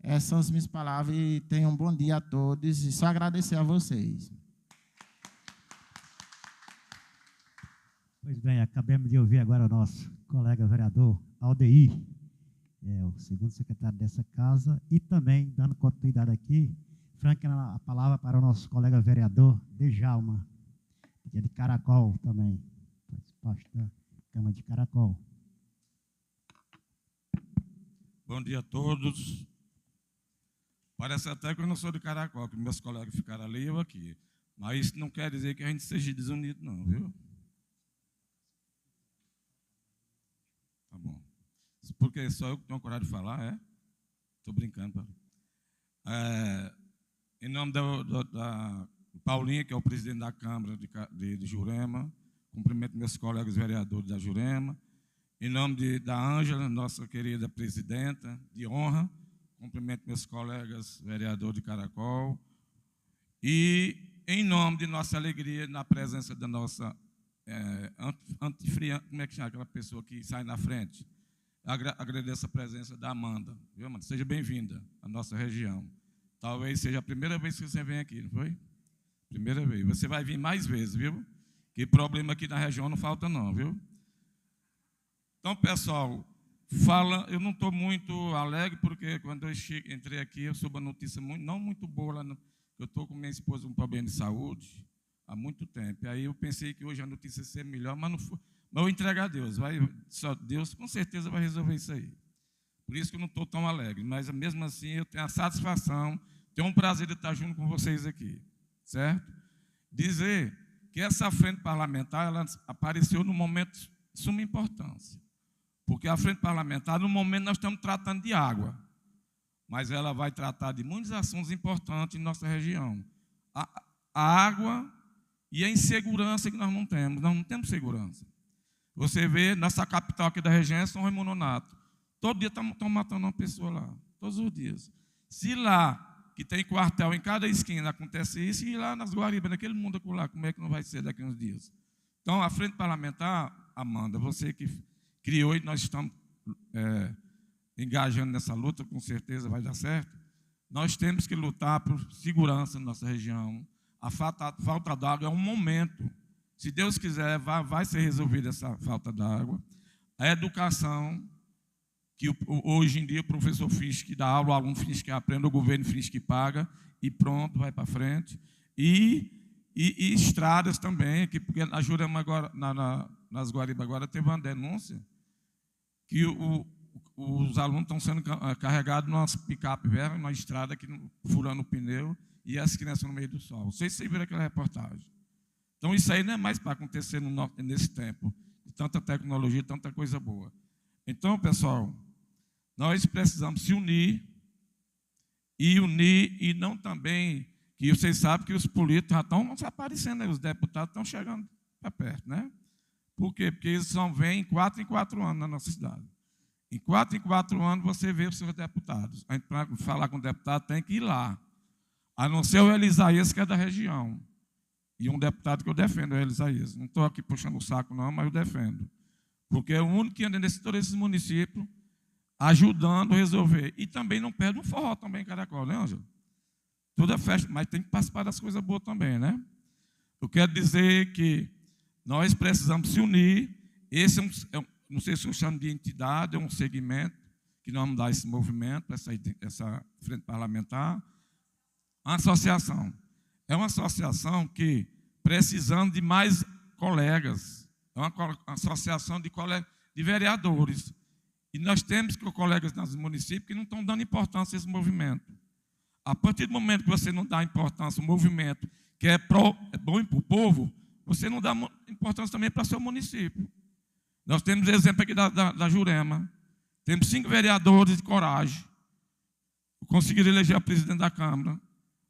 Essas são as minhas palavras e tenham um bom dia a todos e só agradecer a vocês. Pois bem, acabamos de ouvir agora o nosso colega vereador Aldeir, o segundo secretário dessa casa, e também, dando continuidade aqui, franqueando a palavra para o nosso colega vereador Djalma, que é de Caracol também, parte da Câmara de Caracol. Bom dia a todos. Parece até que eu não sou de Caracol, que meus colegas ficaram ali e eu aqui. Mas isso não quer dizer que a gente seja desunido, não, viu? Tá bom. Porque só eu que tenho coragem de falar, é? Estou brincando. Em nome da Paulinho, que é o presidente da Câmara de Jurema, cumprimento meus colegas vereadores da Jurema. Em nome da Ângela, nossa querida presidenta de honra, cumprimento meus colegas vereadores de Caracol. E em nome de nossa alegria, na presença da nossa como é que chama aquela pessoa que sai na frente? Agradeço a presença da Amanda. Viu, Amanda? Seja bem-vinda à nossa região. Talvez seja a primeira vez que você vem aqui, não foi? Primeira vez. Você vai vir mais vezes, viu? Que problema aqui na região não falta não, viu? Então, pessoal, eu não estou muito alegre, porque quando eu entrei aqui, eu soube uma notícia não muito boa. Eu estou com minha esposa com um problema de saúde há muito tempo. E aí eu pensei que hoje a notícia ia ser melhor, mas não foi. Mas eu entrego a Deus. Só Deus com certeza vai resolver isso aí. Por isso que eu não estou tão alegre. Mas mesmo assim eu tenho a satisfação, tenho um prazer de estar junto com vocês aqui. Certo? Dizer que essa frente parlamentar ela apareceu num momento de suma importância. Porque a frente parlamentar, no momento, nós estamos tratando de água. Mas ela vai tratar de muitos assuntos importantes em nossa região. A água e a insegurança que nós não temos. Nós não temos segurança. Você vê, nossa capital aqui da região é São Raimundo Nonato. Todo dia estão matando uma pessoa lá. Todos os dias. Se lá, que tem quartel em cada esquina, acontece isso, e lá nas Guaribas, naquele mundo lá, como é que não vai ser daqui a uns dias? Então, a frente parlamentar, Amanda, você que criou e nós estamos engajando nessa luta, com certeza vai dar certo. Nós temos que lutar por segurança na nossa região. A falta d'água é um momento. Se Deus quiser, vai ser resolvida essa falta d'água. A educação, que hoje em dia o professor finge que dá aula, o aluno finge que aprende, o governo finge que paga, e pronto, vai para frente. E estradas também, porque a Jurema agora, nas Guaribas agora teve uma denúncia que os alunos estão sendo carregados numa picape velha, numa estrada, furando o pneu, e as crianças no meio do sol. Vocês viram aquela reportagem. Então, isso aí não é mais para acontecer nesse tempo, de tanta tecnologia, tanta coisa boa. Então, pessoal, nós precisamos se unir, e não também, que vocês sabem que os políticos já estão se aparecendo, né? Os deputados estão chegando para perto, né? Por quê? Porque eles só vêm 4 em 4 anos na nossa cidade. Em 4 em 4 anos você vê os seus deputados. A gente, para falar com o deputado, tem que ir lá. A não ser o Elisaías, que é da região. E um deputado que eu defendo é o Elisaías. Não estou aqui puxando o saco, não, mas eu defendo. Porque é o único que anda nesse todos esses municípios ajudando a resolver. E também não perde um forró também em Caracol, né, Ângelo? Tudo é festa, mas tem que participar das coisas boas também, né? Eu quero dizer que nós precisamos se unir. Esse não sei se eu chamo de entidade, é um segmento que nós vamos dar esse movimento, essa frente parlamentar. Uma associação. É uma associação que, precisando de mais colegas, é uma associação de vereadores. E nós temos colegas nos municípios que não estão dando importância a esse movimento. A partir do momento que você não dá importância ao movimento que é bom para o povo, você não dá importância também para o seu município. Nós temos exemplo aqui da Jurema. Temos 5 vereadores de coragem. Conseguiram eleger a presidente da Câmara.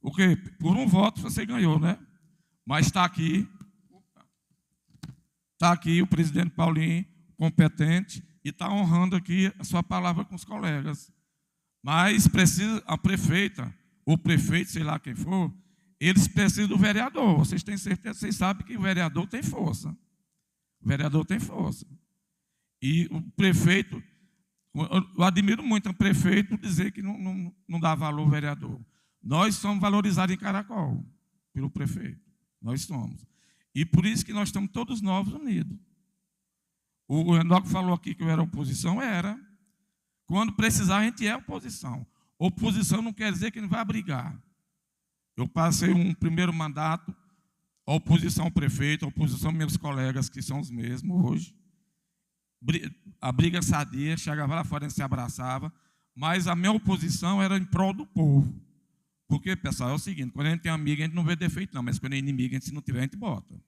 O quê? Por um voto você ganhou, né? Mas está aqui o presidente Paulinho, competente, e está honrando aqui a sua palavra com os colegas. Mas precisa a prefeita, ou prefeito, sei lá quem for, eles precisam do vereador. Vocês têm certeza, vocês sabem que o vereador tem força. O vereador tem força. E o prefeito, eu admiro muito o prefeito dizer que não dá valor ao vereador. Nós somos valorizados em Caracol pelo prefeito. Nós somos. E por isso que nós estamos todos novos unidos. O Enoque falou aqui que eu era oposição, era. Quando precisar, a gente é oposição. Oposição não quer dizer que não vai brigar. Eu passei um primeiro mandato, a oposição ao prefeito, a oposição aos meus colegas, que são os mesmos hoje. A briga sadia, chegava lá fora e se abraçava, mas a minha oposição era em prol do povo. Porque, pessoal, é o seguinte, quando a gente tem amigo, a gente não vê defeito não, mas quando é inimigo, se não tiver, a gente bota.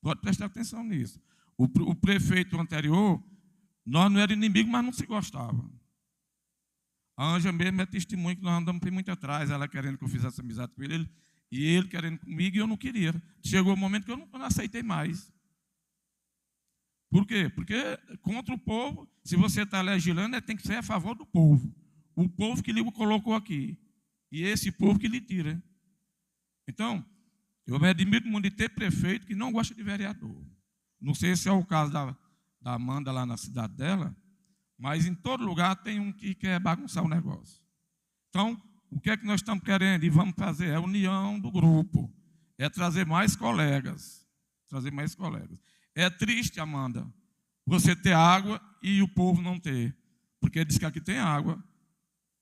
Pode prestar atenção nisso. O prefeito anterior, nós não éramos inimigos, mas não se gostava. A Ângela mesmo é testemunho que nós andamos muito atrás, ela querendo que eu fizesse amizade com ele, e ele querendo comigo, e eu não queria. Chegou o momento que eu não aceitei mais. Por quê? Porque contra o povo, se você está legislando, tem que ser a favor do povo. O povo que lhe colocou aqui. E esse povo que lhe tira. Então, eu me admiro muito de ter prefeito que não gosta de vereador. Não sei se é o caso da Amanda lá na cidade dela, mas em todo lugar tem um que quer bagunçar o negócio. Então, o que é que nós estamos querendo e vamos fazer? É a união do grupo. É trazer mais colegas. Trazer mais colegas. É triste, Amanda, você ter água e o povo não ter. Porque diz que aqui tem água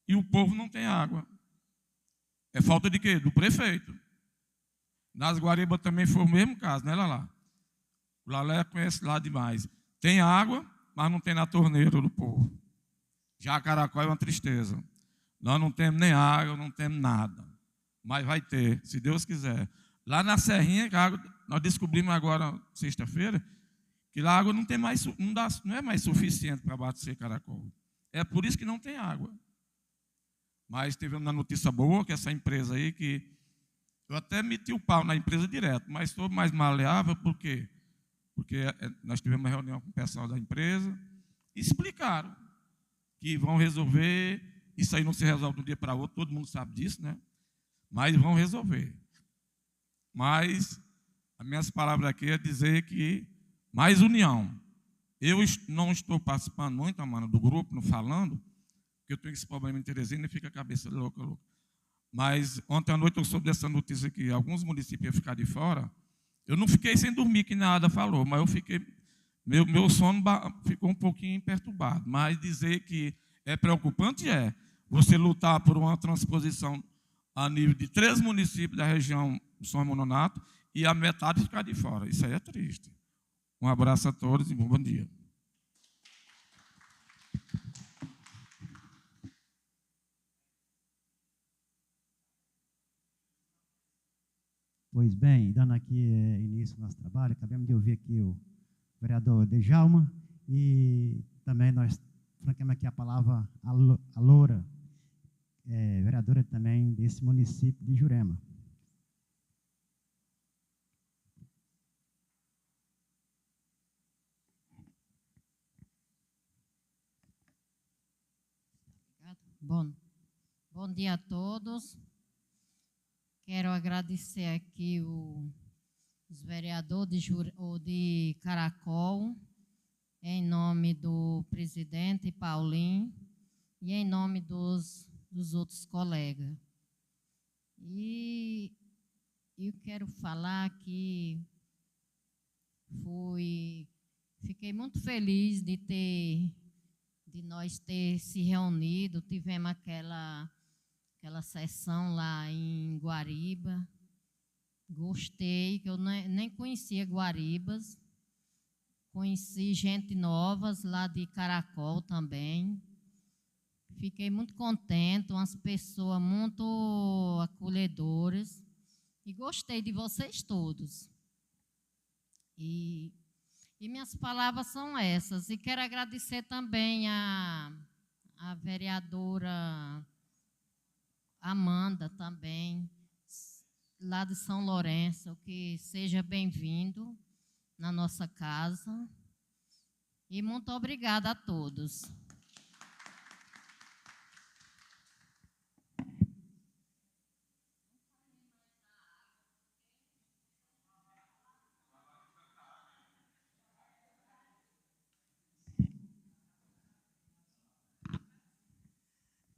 e o povo não tem água. É falta de quê? Do prefeito. Nas Guaribas também foi o mesmo caso, né, Lalá? O Lalé conhece lá demais. Tem água, mas não tem na torneira do povo. Já Caracol é uma tristeza. Nós não temos nem água, não temos nada. Mas vai ter, se Deus quiser. Lá na Serrinha, a água, nós descobrimos agora, sexta-feira, que lá a água não é mais suficiente para abastecer Caracol. É por isso que não tem água. Mas teve uma notícia boa, que essa empresa aí, que eu até meti o pau na empresa direto, mas estou mais maleável, por quê? Porque nós tivemos uma reunião com o pessoal da empresa e explicaram que vão resolver, isso aí não se resolve de um dia para outro, todo mundo sabe disso, né? Mas vão resolver. Mas as minhas palavras aqui é dizer que mais união. Eu não estou participando muito, Amanda, do grupo, não falando, porque eu tenho esse problema em Teresina e fica a cabeça louca. Mas ontem à noite eu soube dessa notícia que alguns municípios iam ficar de fora. Eu não fiquei sem dormir, que nada falou, mas eu fiquei, meu sono ficou um pouquinho perturbado. Mas dizer que é preocupante é você lutar por uma transposição a nível de 3 municípios da região do São Mononato e a metade ficar de fora. Isso aí é triste. Um abraço a todos e bom dia. Pois bem, dando aqui início ao nosso trabalho, acabamos de ouvir aqui o vereador Djalma e também nós franquemos aqui a palavra a Loura, vereadora também desse município de Jurema. Bom dia a todos. Quero agradecer aqui os vereadores de Caracol, em nome do presidente Paulinho e em nome dos outros colegas. E eu quero falar que fiquei muito feliz de nós ter se reunido, tivemos aquela sessão lá em Guariba. Gostei, que eu nem conhecia Guaribas. Conheci gente novas lá de Caracol também. Fiquei muito contente, umas pessoas muito acolhedoras. E gostei de vocês todos. E minhas palavras são essas. E quero agradecer também a vereadora Amanda também, lá de São Lourenço, que seja bem-vindo na nossa casa. E muito obrigada a todos.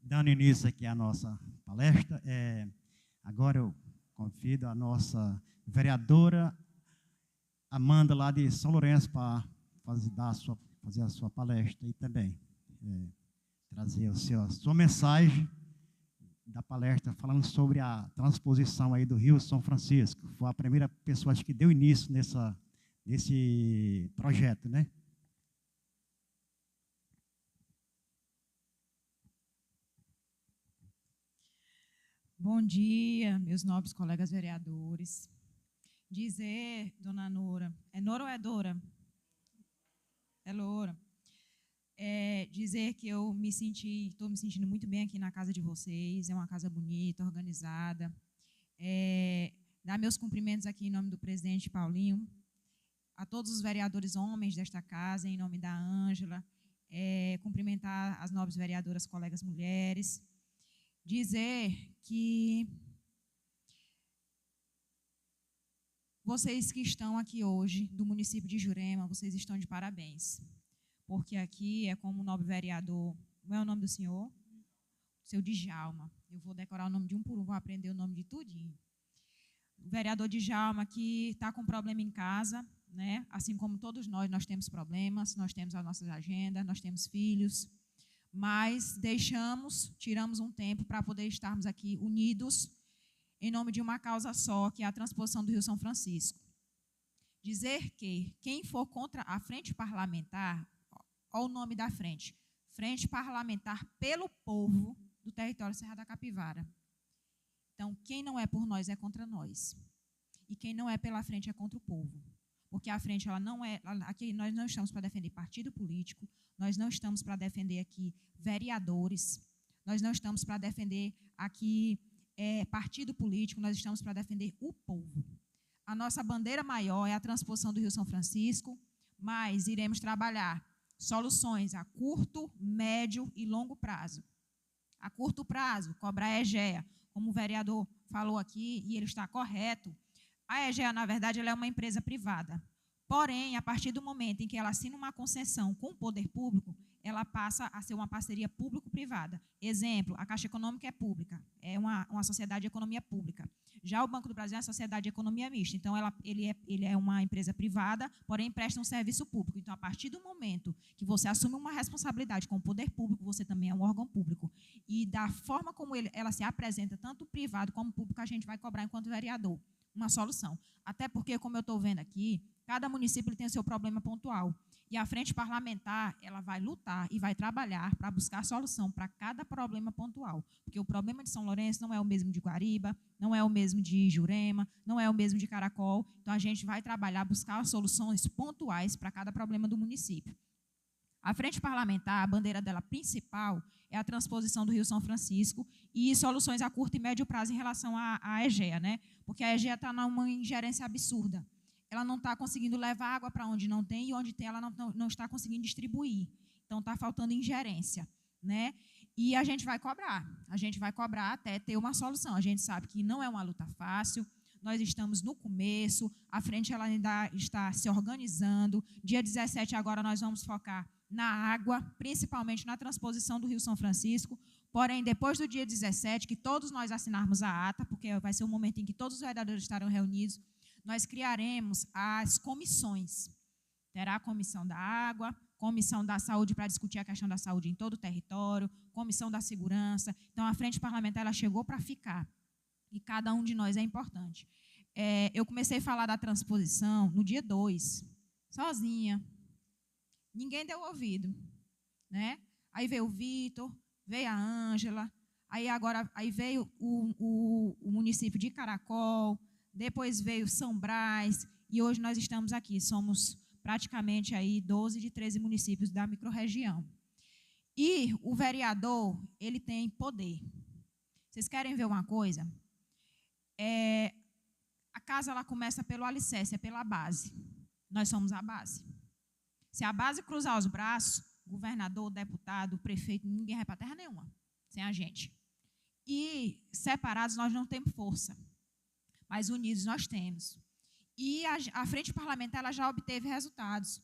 Dando início aqui à nossa palestra, agora eu convido a nossa vereadora Amanda, lá de São Lourenço, para fazer a sua palestra e também trazer a sua mensagem da palestra, falando sobre a transposição aí do Rio São Francisco. Foi a primeira pessoa, acho que deu início nesse projeto, né? Bom dia, meus nobres colegas vereadores. Dizer, dona Nora, é Nora ou é Dora? É Loura. Dizer que estou me sentindo muito bem aqui na casa de vocês, é uma casa bonita, organizada. Dar meus cumprimentos aqui em nome do presidente Paulinho, a todos os vereadores homens desta casa, em nome da Ângela, cumprimentar as nobres vereadoras, colegas mulheres. Dizer que vocês que estão aqui hoje, do município de Jurema, vocês estão de parabéns. Porque aqui é como o nobre vereador, como é o nome do senhor? Seu Djalma. Eu vou decorar o nome de um por um, vou aprender o nome de tudinho. O vereador Djalma que está com problema em casa, né? Assim como todos nós temos problemas, nós temos as nossas agendas, nós temos filhos, mas tiramos um tempo para poder estarmos aqui unidos em nome de uma causa só, que é a transposição do Rio São Francisco. Dizer que quem for contra a frente parlamentar, olha o nome da frente, Frente Parlamentar pelo Povo do Território Serra da Capivara. Então, quem não é por nós é contra nós. E quem não é pela frente é contra o povo. Porque a frente, ela não é... Aqui nós não estamos para defender partido político, nós não estamos para defender aqui vereadores, nós não estamos para defender aqui partido político, nós estamos para defender o povo. A nossa bandeira maior é a transposição do Rio São Francisco, mas iremos trabalhar soluções a curto, médio e longo prazo. A curto prazo, cobrar a EGEA, como o vereador falou aqui, e ele está correto. A EGEA, na verdade, ela é uma empresa privada. Porém, a partir do momento em que ela assina uma concessão com o poder público, ela passa a ser uma parceria público-privada. Exemplo, a Caixa Econômica é pública, é uma sociedade de economia pública. Já o Banco do Brasil é uma sociedade de economia mista, então ele é uma empresa privada, porém presta um serviço público. Então, a partir do momento que você assume uma responsabilidade com o poder público, você também é um órgão público. E da forma como ela se apresenta, tanto privado como público, a gente vai cobrar enquanto vereador uma solução. Até porque, como eu estou vendo aqui, cada município tem o seu problema pontual. E a frente parlamentar, ela vai lutar e vai trabalhar para buscar solução para cada problema pontual. Porque o problema de São Lourenço não é o mesmo de Guariba, não é o mesmo de Jurema, não é o mesmo de Caracol. Então, a gente vai trabalhar, buscar soluções pontuais para cada problema do município. A frente parlamentar, a bandeira dela principal é a transposição do Rio São Francisco e soluções a curto e médio prazo em relação à EGEA, né? Porque a EGEA está numa ingerência absurda. Ela não está conseguindo levar água para onde não tem e onde tem ela não está conseguindo distribuir. Então, está faltando ingerência, né? E a gente vai cobrar até ter uma solução. A gente sabe que não é uma luta fácil, nós estamos no começo, a frente ela ainda está se organizando. Dia 17 agora nós vamos focar na água, principalmente na transposição do Rio São Francisco. Porém, depois do dia 17, que todos nós assinarmos a ata, porque vai ser o momento em que todos os vereadores estarão reunidos, nós criaremos as comissões. Terá a comissão da água, comissão da saúde para discutir a questão da saúde em todo o território, comissão da segurança. Então, a frente parlamentar ela chegou para ficar. E cada um de nós é importante. Eu comecei a falar da transposição no dia 2, sozinha, ninguém deu ouvido, né? Aí veio o Vitor, veio a Ângela, aí veio o município de Caracol, depois veio São Brás, e hoje nós estamos aqui, somos praticamente aí 12 de 13 municípios da microrregião. E o vereador, ele tem poder. Vocês querem ver uma coisa? A casa ela começa pelo alicerce, é pela base. Nós somos a base. Se a base cruzar os braços, governador, deputado, prefeito, ninguém vai para terra nenhuma, sem a gente. E separados nós não temos força, mas unidos nós temos. E a frente parlamentar ela já obteve resultados.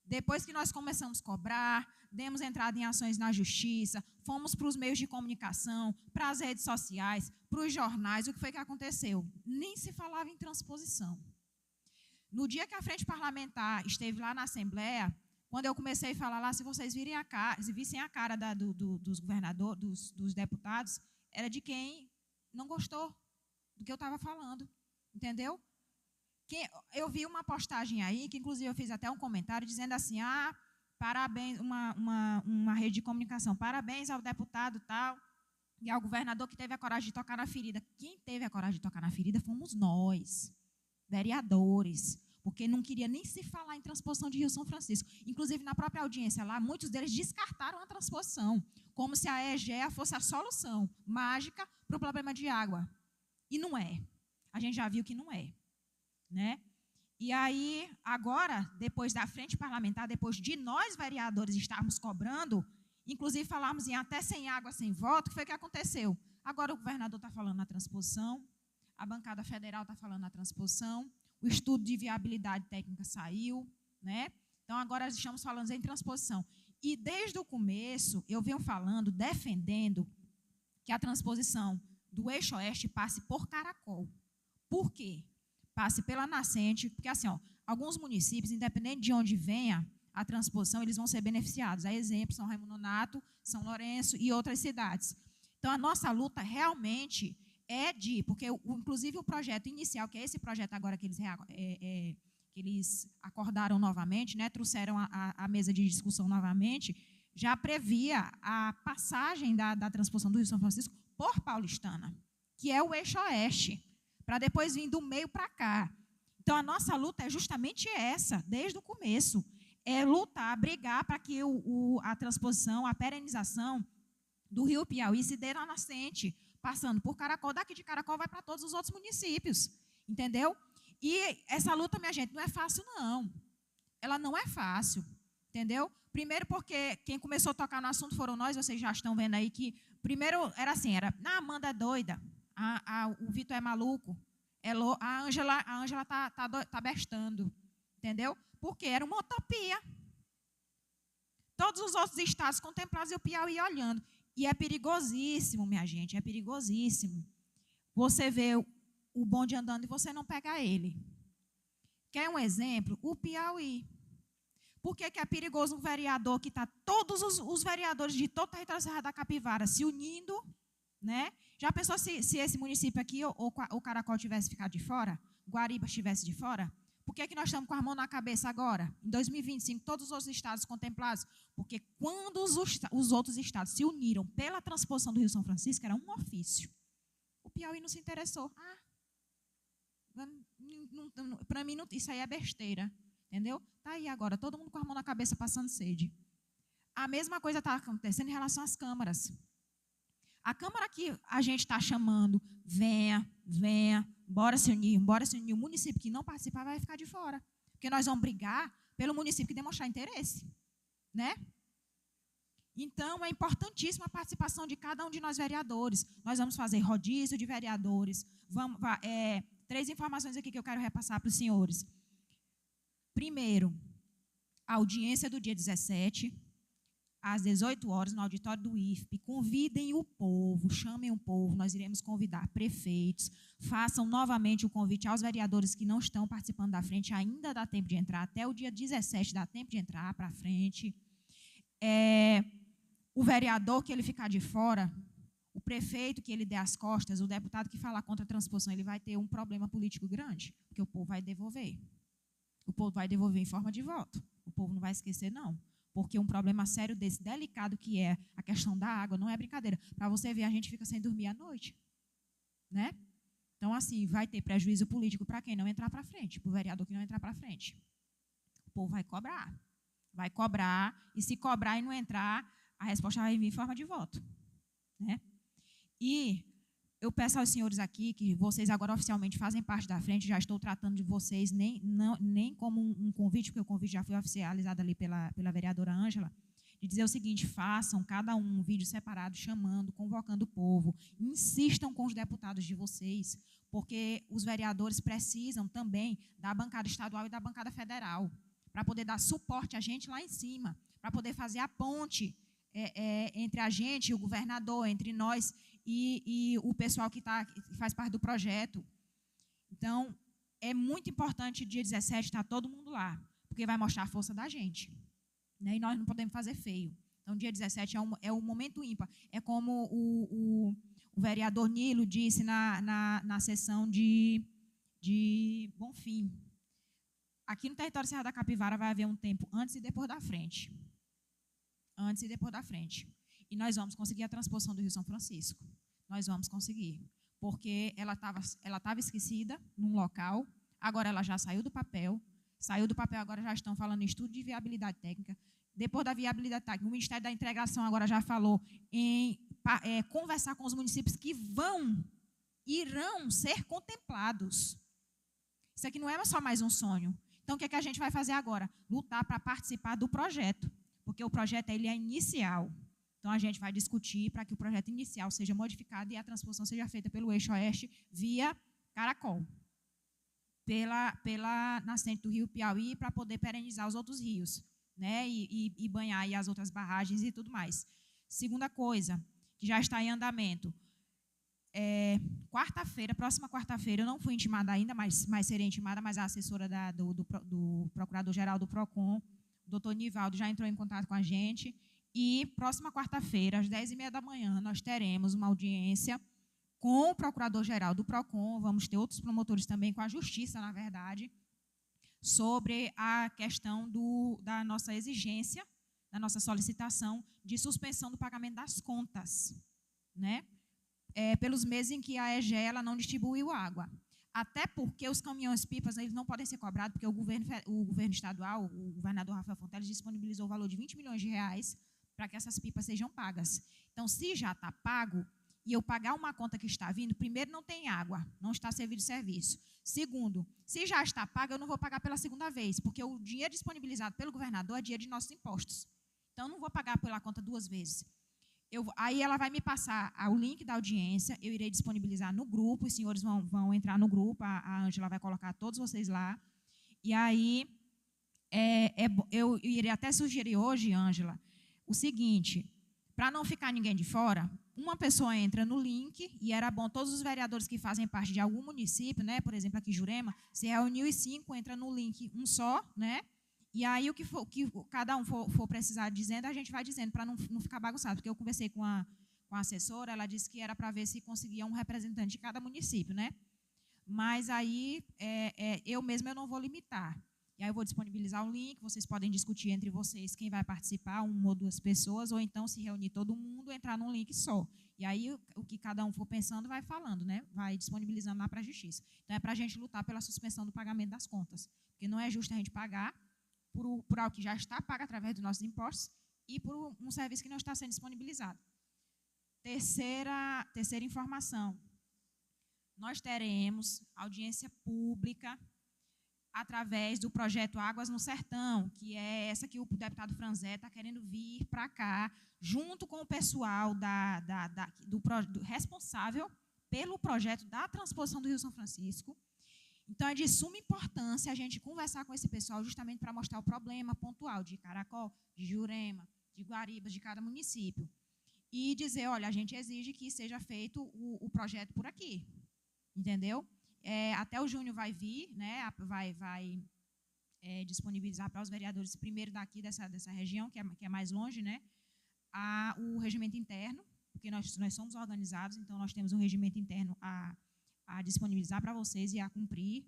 Depois que nós começamos a cobrar, demos entrada em ações na justiça, fomos para os meios de comunicação, para as redes sociais, para os jornais, o que foi que aconteceu? Nem se falava em transposição. No dia que a frente parlamentar esteve lá na Assembleia, quando eu comecei a falar lá, se vocês vissem a cara dos governadores, dos deputados, era de quem não gostou do que eu estava falando, entendeu? Eu vi uma postagem aí, que inclusive eu fiz até um comentário, dizendo assim, parabéns, uma rede de comunicação, parabéns ao deputado tal, e ao governador que teve a coragem de tocar na ferida. Quem teve a coragem de tocar na ferida fomos nós, vereadores, porque não queria nem se falar em transposição de Rio São Francisco. Inclusive, na própria audiência lá, muitos deles descartaram a transposição, como se a EGEA fosse a solução mágica para o problema de água. E não é. A gente já viu que não é. Né? E aí, agora, depois da frente parlamentar, depois de nós, vereadores, estarmos cobrando, inclusive falarmos em até sem água, sem voto, o que foi que aconteceu? Agora o governador está falando na transposição, a bancada federal está falando na transposição, o estudo de viabilidade técnica saiu, né? Então, agora nós estamos falando em transposição. E desde o começo, eu venho falando, defendendo que a transposição do eixo oeste passe por Caracol. Por quê? Passe pela nascente, porque assim, alguns municípios, independente de onde venha a transposição, eles vão ser beneficiados. A exemplo, São Raimundo Nonato, São Lourenço e outras cidades. Então, a nossa luta realmente porque inclusive o projeto inicial, que é esse projeto agora que eles acordaram novamente, né, trouxeram a mesa de discussão novamente, já previa a passagem da transposição do Rio São Francisco por Paulistana, que é o eixo oeste, para depois vir do meio para cá. Então, a nossa luta é justamente essa, desde o começo, é lutar, brigar para que a transposição, a perenização do Rio Piauí se dê na nascente, passando por Caracol, daqui de Caracol vai para todos os outros municípios, entendeu? E essa luta, minha gente, não é fácil, não. Ela não é fácil, entendeu? Primeiro porque quem começou a tocar no assunto foram nós, vocês já estão vendo aí que, primeiro era assim, a Amanda é doida, o Vitor é maluco, a Ângela está bestando, entendeu? Porque era uma utopia. Todos os outros estados contemplados e o Piauí olhando. E é perigosíssimo, minha gente, é perigosíssimo. Você vê o bonde andando e você não pega ele. Quer um exemplo? O Piauí. Por que é perigoso um vereador que está todos os vereadores de todo o território da Serra da Capivara se unindo, né? Já pensou se esse município aqui, ou Caracol tivesse ficado de fora, Guariba estivesse de fora? Por que nós estamos com a mão na cabeça agora? Em 2025, todos os outros estados contemplados? Porque quando os outros estados se uniram pela transposição do Rio São Francisco, era um ofício. O Piauí não se interessou. Para mim, isso aí é besteira. Entendeu? Está aí agora, todo mundo com a mão na cabeça passando sede. A mesma coisa está acontecendo em relação às câmaras. A Câmara que a gente está chamando, venha, bora se unir. O município que não participar vai ficar de fora. Porque nós vamos brigar pelo município que demonstrar interesse. Né? Então, é importantíssima a participação de cada um de nós vereadores. Nós vamos fazer rodízio de vereadores. 3 informações aqui que eu quero repassar para os senhores. Primeiro, a audiência do dia 17, às 18 horas, no auditório do IFP. Convidem o povo, chamem o povo, nós iremos convidar prefeitos, façam novamente o convite aos vereadores que não estão participando da frente, ainda dá tempo de entrar, até o dia 17 dá tempo de entrar para a frente. O vereador que ele ficar de fora, o prefeito que ele der as costas, o deputado que falar contra a transposição, ele vai ter um problema político grande, porque o povo vai devolver. O povo vai devolver em forma de voto. O povo não vai esquecer, não. Porque um problema sério desse, delicado, que é a questão da água, não é brincadeira. Para você ver, a gente fica sem dormir à noite. Né? Então, assim, vai ter prejuízo político para quem não entrar para frente, para o vereador que não entrar para frente. O povo vai cobrar. Vai cobrar, e se cobrar e não entrar, a resposta vai vir em forma de voto. Né? E eu peço aos senhores aqui, que vocês agora oficialmente fazem parte da frente, já estou tratando de vocês nem como um convite, porque o convite já foi oficializado ali pela vereadora Ângela, de dizer o seguinte: façam cada um vídeo separado, chamando, convocando o povo, insistam com os deputados de vocês, porque os vereadores precisam também da bancada estadual e da bancada federal, para poder dar suporte a gente lá em cima, para poder fazer a ponte entre a gente e o governador, entre nós e o pessoal que faz parte do projeto. Então, é muito importante, dia 17, estar todo mundo lá, porque vai mostrar a força da gente. Né? E nós não podemos fazer feio. Então, dia 17 é um momento ímpar. É como o vereador Nilo disse na sessão de Bonfim. Aqui no território Serra da Capivara vai haver um tempo antes e depois da frente. Antes e depois da frente. E nós vamos conseguir a transposição do Rio São Francisco. Nós vamos conseguir. Porque ela estava esquecida num local, agora ela já saiu do papel. Saiu do papel, agora já estão falando em estudo de viabilidade técnica. Depois da viabilidade técnica, o Ministério da Integração agora já falou em conversar com os municípios que irão ser contemplados. Isso aqui não é só mais um sonho. Então, o que é que a gente vai fazer agora? Lutar para participar do projeto, porque o projeto ele é inicial. Então, a gente vai discutir para que o projeto inicial seja modificado e a transposição seja feita pelo eixo oeste via Caracol, pela nascente do rio Piauí, para poder perenizar os outros rios, né? E banhar aí as outras barragens e tudo mais. Segunda coisa, que já está em andamento. Próxima quarta-feira, eu não fui intimada ainda, mas serei intimada, mas a assessora do procurador-geral do PROCON, o doutor Nivaldo, já entrou em contato com a gente. E próxima quarta-feira, às 10h30 da manhã, nós teremos uma audiência com o procurador-geral do PROCON, vamos ter outros promotores também, com a Justiça, na verdade, sobre a questão da nossa exigência, da nossa solicitação de suspensão do pagamento das contas, né? Pelos meses em que a EGE ela não distribuiu água. Até porque os caminhões-pipas eles não podem ser cobrados, porque o governo estadual, o governador Rafael Fonteles, disponibilizou o valor de 20 milhões de reais para que essas pipas sejam pagas. Então, se já está pago, e eu pagar uma conta que está vindo, primeiro, não tem água, não está servido de serviço. Segundo, se já está pago, eu não vou pagar pela segunda vez, porque o dinheiro disponibilizado pelo governador é dinheiro de nossos impostos. Então, eu não vou pagar pela conta duas vezes. Aí ela vai me passar o link da audiência, eu irei disponibilizar no grupo, os senhores vão entrar no grupo, a Ângela vai colocar todos vocês lá. E aí, eu irei até sugerir hoje, Ângela, o seguinte: para não ficar ninguém de fora, uma pessoa entra no link, e era bom todos os vereadores que fazem parte de algum município, né, por exemplo, aqui Jurema, se reuniu e 5, entra no link um só, né? E aí, o que cada um for precisar dizendo, a gente vai dizendo, para não ficar bagunçado. Porque eu conversei com a assessora, ela disse que era para ver se conseguia um representante de cada município, né? Mas aí, eu mesma não vou limitar. E aí, eu vou disponibilizar o link, vocês podem discutir entre vocês quem vai participar, uma ou duas pessoas, ou então se reunir todo mundo, entrar num link só. E aí, o que cada um for pensando, vai falando, né? Vai disponibilizando lá para a Justiça. Então, é para a gente lutar pela suspensão do pagamento das contas. Porque não é justo a gente pagar por algo que já está pago através dos nossos impostos e por um serviço que não está sendo disponibilizado. Terceira informação. Nós teremos audiência pública através do projeto Águas no Sertão, que é essa que o deputado Franzé está querendo vir para cá, junto com o pessoal do responsável pelo projeto da transposição do Rio São Francisco. Então, é de suma importância a gente conversar com esse pessoal justamente para mostrar o problema pontual de Caracol, de Jurema, de Guaribas, de cada município. E dizer, olha, a gente exige que seja feito o projeto por aqui. Entendeu? Até o Júnior vai vir, né, vai disponibilizar para os vereadores, primeiro daqui dessa região, que é mais longe, né, o regimento interno, porque nós somos organizados, então nós temos um regimento interno a disponibilizar para vocês e a cumprir.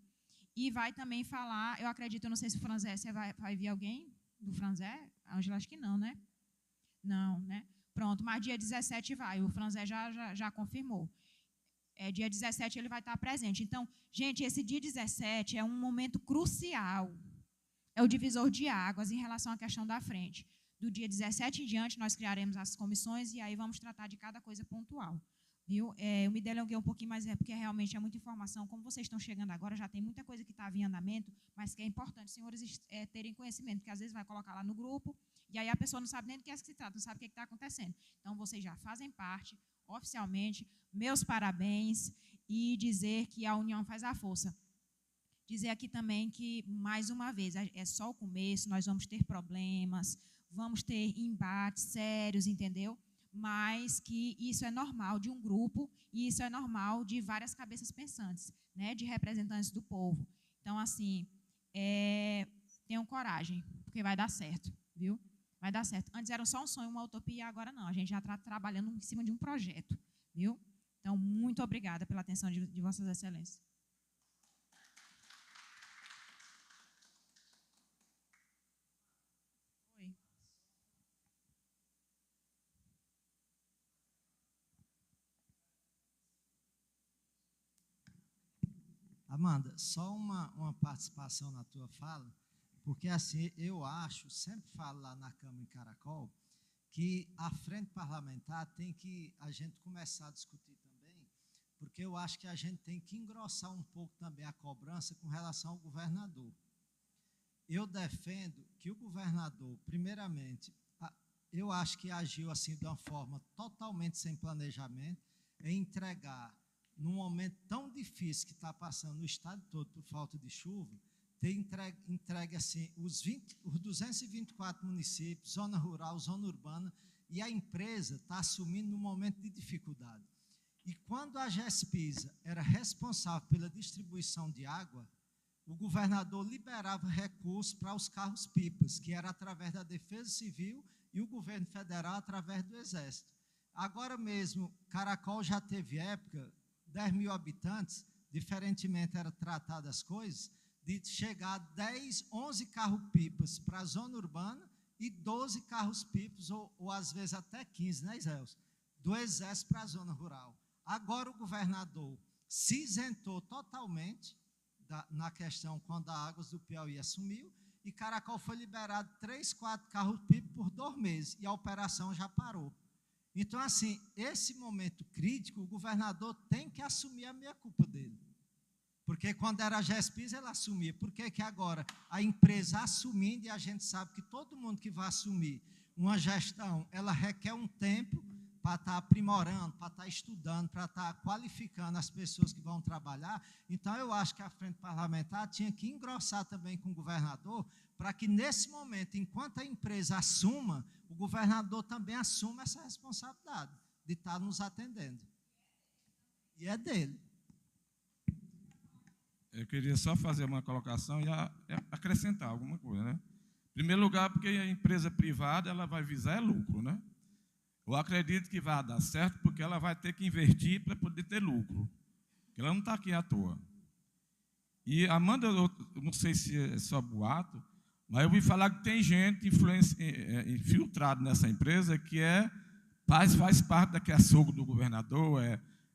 E vai também falar, eu acredito, eu não sei se o Franzé vai vir alguém do Franzé? A Ângela acho que não, né? Não, né? Pronto, mas dia 17 vai. O Franzé já confirmou. Dia 17 ele vai estar presente. Então, gente, esse dia 17 é um momento crucial. É o divisor de águas em relação à questão da frente. Do dia 17 em diante, nós criaremos as comissões e aí vamos tratar de cada coisa pontual. Viu? Eu me delonguei um pouquinho, mas porque realmente é muita informação. Como vocês estão chegando agora, já tem muita coisa que está em andamento, mas que é importante, senhores, terem conhecimento, porque às vezes vai colocar lá no grupo e aí a pessoa não sabe nem do que é que se trata, não sabe o que está acontecendo. Então, vocês já fazem parte, oficialmente, meus parabéns e dizer que a união faz a força. Dizer aqui também que, mais uma vez, é só o começo, nós vamos ter problemas, vamos ter embates sérios, entendeu? Mas que isso é normal de um grupo e isso é normal de várias cabeças pensantes, né, de representantes do povo. Então, assim, tenham coragem, porque vai dar certo, viu? Vai dar certo. Antes era só um sonho, uma utopia, agora não. A gente já está trabalhando em cima de um projeto, viu? Então, muito obrigada pela atenção de Vossas Excelências. Amanda, só uma participação na tua fala, porque assim, eu acho, sempre falo lá na Câmara em Caracol, que a frente parlamentar tem que a gente começar a discutir também, porque eu acho que a gente tem que engrossar um pouco também a cobrança com relação ao governador. Eu defendo que o governador, primeiramente, eu acho que agiu assim de uma forma totalmente sem planejamento, em entregar num momento tão difícil que está passando no estado todo por falta de chuva, ter entregue assim, os 224 municípios, zona rural, zona urbana, e a empresa está assumindo num momento de dificuldade. E quando a GESPISA era responsável pela distribuição de água, o governador liberava recursos para os carros-pipas, que era através da Defesa Civil e o governo federal através do Exército. Agora mesmo, Caracol já teve época, 10 mil habitantes, diferentemente era tratado as coisas, de chegar a 10, 11 carros-pipas para a zona urbana e 12 carros-pipas, ou às vezes até 15, né, Isélcio? Do Exército para a zona rural. Agora o governador se isentou totalmente na questão quando a Águas do Piauí assumiu, e Caracol foi liberado 3, 4 carros-pipa por 2 meses, e a operação já parou. Então, assim, esse momento crítico, o governador tem que assumir a meia-culpa dele. Porque quando era a GESPISA, ele assumia. Por que agora a empresa assumindo, e a gente sabe que todo mundo que vai assumir uma gestão, ela requer um tempo para estar aprimorando, para estar estudando, para estar qualificando as pessoas que vão trabalhar. Então, eu acho que a frente parlamentar tinha que engrossar também com o governador, para que nesse momento, enquanto a empresa assuma, o governador também assuma essa responsabilidade de estar nos atendendo. E é dele. Eu queria só fazer uma colocação e acrescentar alguma coisa, né? Em primeiro lugar, porque a empresa privada ela vai visar lucro, né? Eu acredito que vai dar certo porque ela vai ter que investir para poder ter lucro. Porque ela não está aqui à toa. E, Amanda, eu não sei se é só boato, mas eu ouvi falar que tem gente infiltrada nessa empresa que faz parte que é sogro do governador,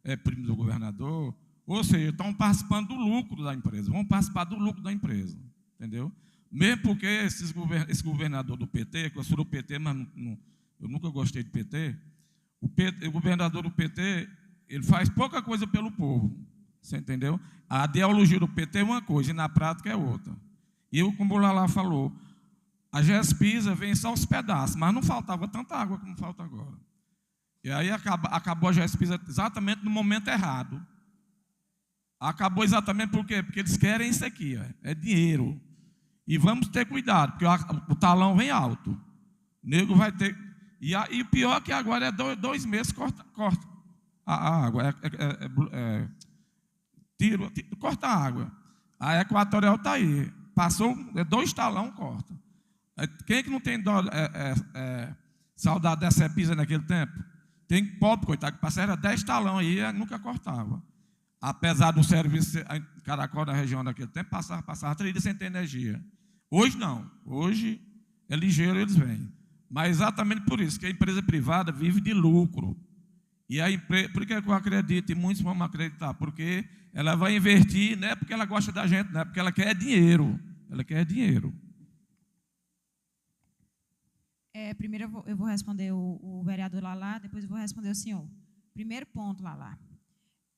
é primo do governador, ou seja, estão participando do lucro da empresa, vão participar do lucro da empresa, entendeu? Mesmo porque esse governador do PT, que eu sou do PT, mas eu nunca gostei do PT, o governador do PT, ele faz pouca coisa pelo povo, você entendeu? A ideologia do PT é uma coisa e na prática é outra. E eu, como o Lala falou, a GESPISA vem só os pedaços, mas não faltava tanta água como falta agora. E aí acabou a GESPISA exatamente no momento errado. Acabou exatamente por quê? Porque eles querem isso aqui, é dinheiro. E vamos ter cuidado, porque o talão vem alto. O nego vai ter... E o pior é que agora é 2 meses, corta a água. Corta a água. A Equatorial está aí. Passou 2 talão, corta. Quem é que não tem saudade dessa pisa naquele tempo? Tem pobre, coitado, que passava 10 talão aí e nunca cortava. Apesar do serviço em Caracol, na região daquele tempo, passava 3 dias sem ter energia. Hoje não. Hoje é ligeiro, eles vêm. Mas exatamente por isso, que a empresa privada vive de lucro. E por que eu acredito, e muitos vão acreditar? Porque ela vai investir, não é porque ela gosta da gente, não é porque ela quer dinheiro. Ela quer dinheiro. Primeiro eu vou responder o vereador Lalá, depois eu vou responder o senhor. Primeiro ponto, Lalá.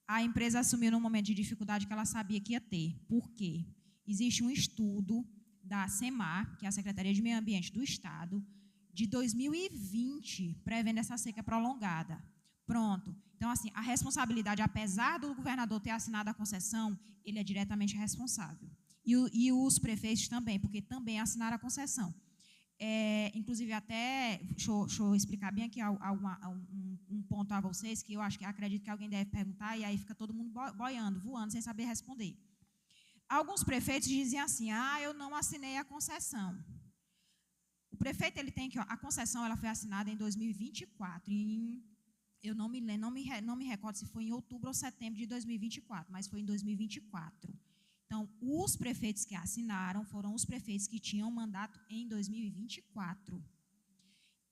A empresa assumiu num momento de dificuldade que ela sabia que ia ter. Por quê? Existe um estudo da SEMAR, que é a Secretaria de Meio Ambiente do Estado, de 2020, prevendo essa seca prolongada. Pronto. Então, assim, a responsabilidade, apesar do governador ter assinado a concessão, ele é diretamente responsável. E os prefeitos também, porque também assinaram a concessão. Inclusive, até, deixa eu explicar bem aqui um ponto a vocês, que eu acho que acredito que alguém deve perguntar, e aí fica todo mundo boiando, voando, sem saber responder. Alguns prefeitos dizem assim, eu não assinei a concessão. O prefeito, ele tem que, a concessão ela foi assinada em 2024, eu não me recordo se foi em outubro ou setembro de 2024, mas foi em 2024. Então, os prefeitos que assinaram foram os prefeitos que tinham mandato em 2024.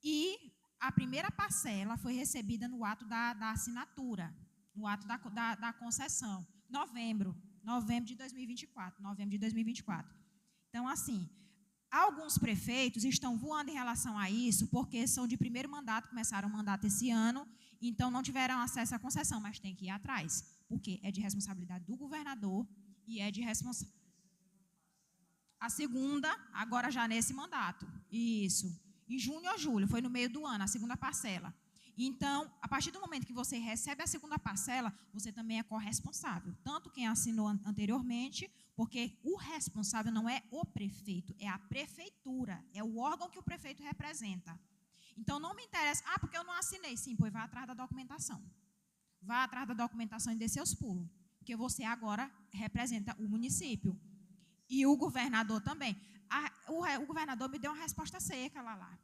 E a primeira parcela foi recebida no ato da assinatura, no ato da concessão, novembro de 2024. Então, assim, alguns prefeitos estão voando em relação a isso, porque são de primeiro mandato, começaram o mandato esse ano, então não tiveram acesso à concessão, mas tem que ir atrás, porque é de responsabilidade do governador e é de responsabilidade. A segunda, agora já nesse mandato, isso, em junho ou julho, foi no meio do ano, a segunda parcela. Então, a partir do momento que você recebe a segunda parcela, você também é corresponsável, tanto quem assinou anteriormente, porque o responsável não é o prefeito, é a prefeitura, é o órgão que o prefeito representa. Então, não me interessa, porque eu não assinei. Sim, pois vá atrás da documentação. Vá atrás da documentação e dê seus pulos, porque você agora representa o município. E o governador também. O governador me deu uma resposta seca lá.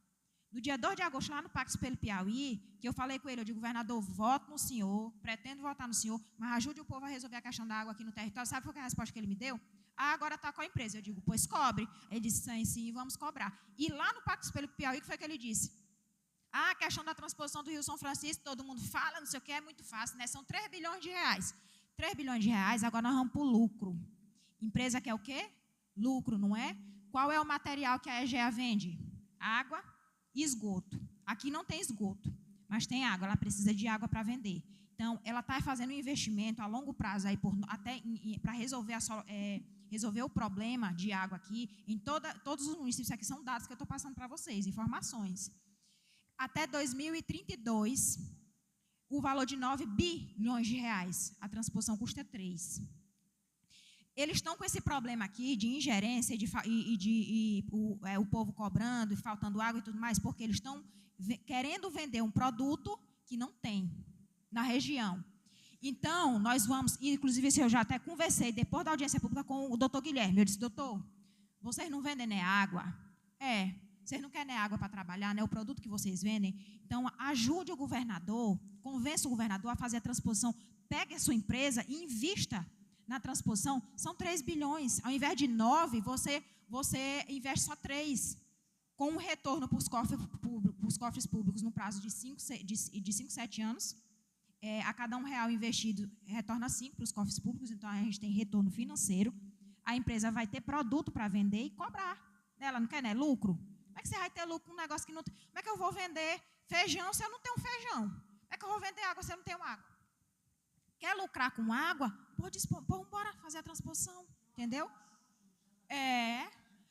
No dia 2 de agosto, lá no Pacto pelo Piauí, que eu falei com ele, eu digo, governador, voto no senhor, pretendo votar no senhor, mas ajude o povo a resolver a questão da água aqui no território. Sabe qual é a resposta que ele me deu? Agora está com a empresa. Eu digo, pois cobre. Ele disse, sim, vamos cobrar. E lá no Pacto pelo Piauí, o que foi que ele disse? A questão da transposição do Rio São Francisco, todo mundo fala, não sei o que, é muito fácil, né? São 3 bilhões de reais. 3 bilhões de reais, agora nós vamos para o lucro. Empresa quer o quê? Lucro, não é? Qual é o material que a EGEA vende? Água e esgoto. Aqui não tem esgoto, mas tem água, ela precisa de água para vender. Então, ela está fazendo um investimento a longo prazo aí para resolver o problema de água aqui em todos os municípios. Aqui são dados que eu estou passando para vocês, informações. Até 2032, o valor de 9 bilhões de reais. A transposição custa 3. Eles estão com esse problema aqui de ingerência o povo cobrando e faltando água e tudo mais, porque eles estão querendo vender um produto que não tem na região. Então, nós vamos, inclusive eu já até conversei depois da audiência pública com o doutor Guilherme. Eu disse, doutor, vocês não vendem nem água? Vocês não querem água para trabalhar, né? O produto que vocês vendem. Então, ajude o governador, convença o governador a fazer a transposição. Pegue a sua empresa e invista na transposição. São 3 bilhões. Ao invés de 9, você investe só 3, com um retorno para os cofres públicos no prazo de 5, 7 anos. A cada R$1 investido, retorna 5 para os cofres públicos. Então, a gente tem retorno financeiro. A empresa vai ter produto para vender e cobrar. Ela não quer, né? Lucro. Como é que você vai ter lucro com um negócio que não tem? Como é que eu vou vender feijão se eu não tenho feijão? Como é que eu vou vender água se eu não tenho água? Quer lucrar com água? Vamos embora fazer a transposição, entendeu?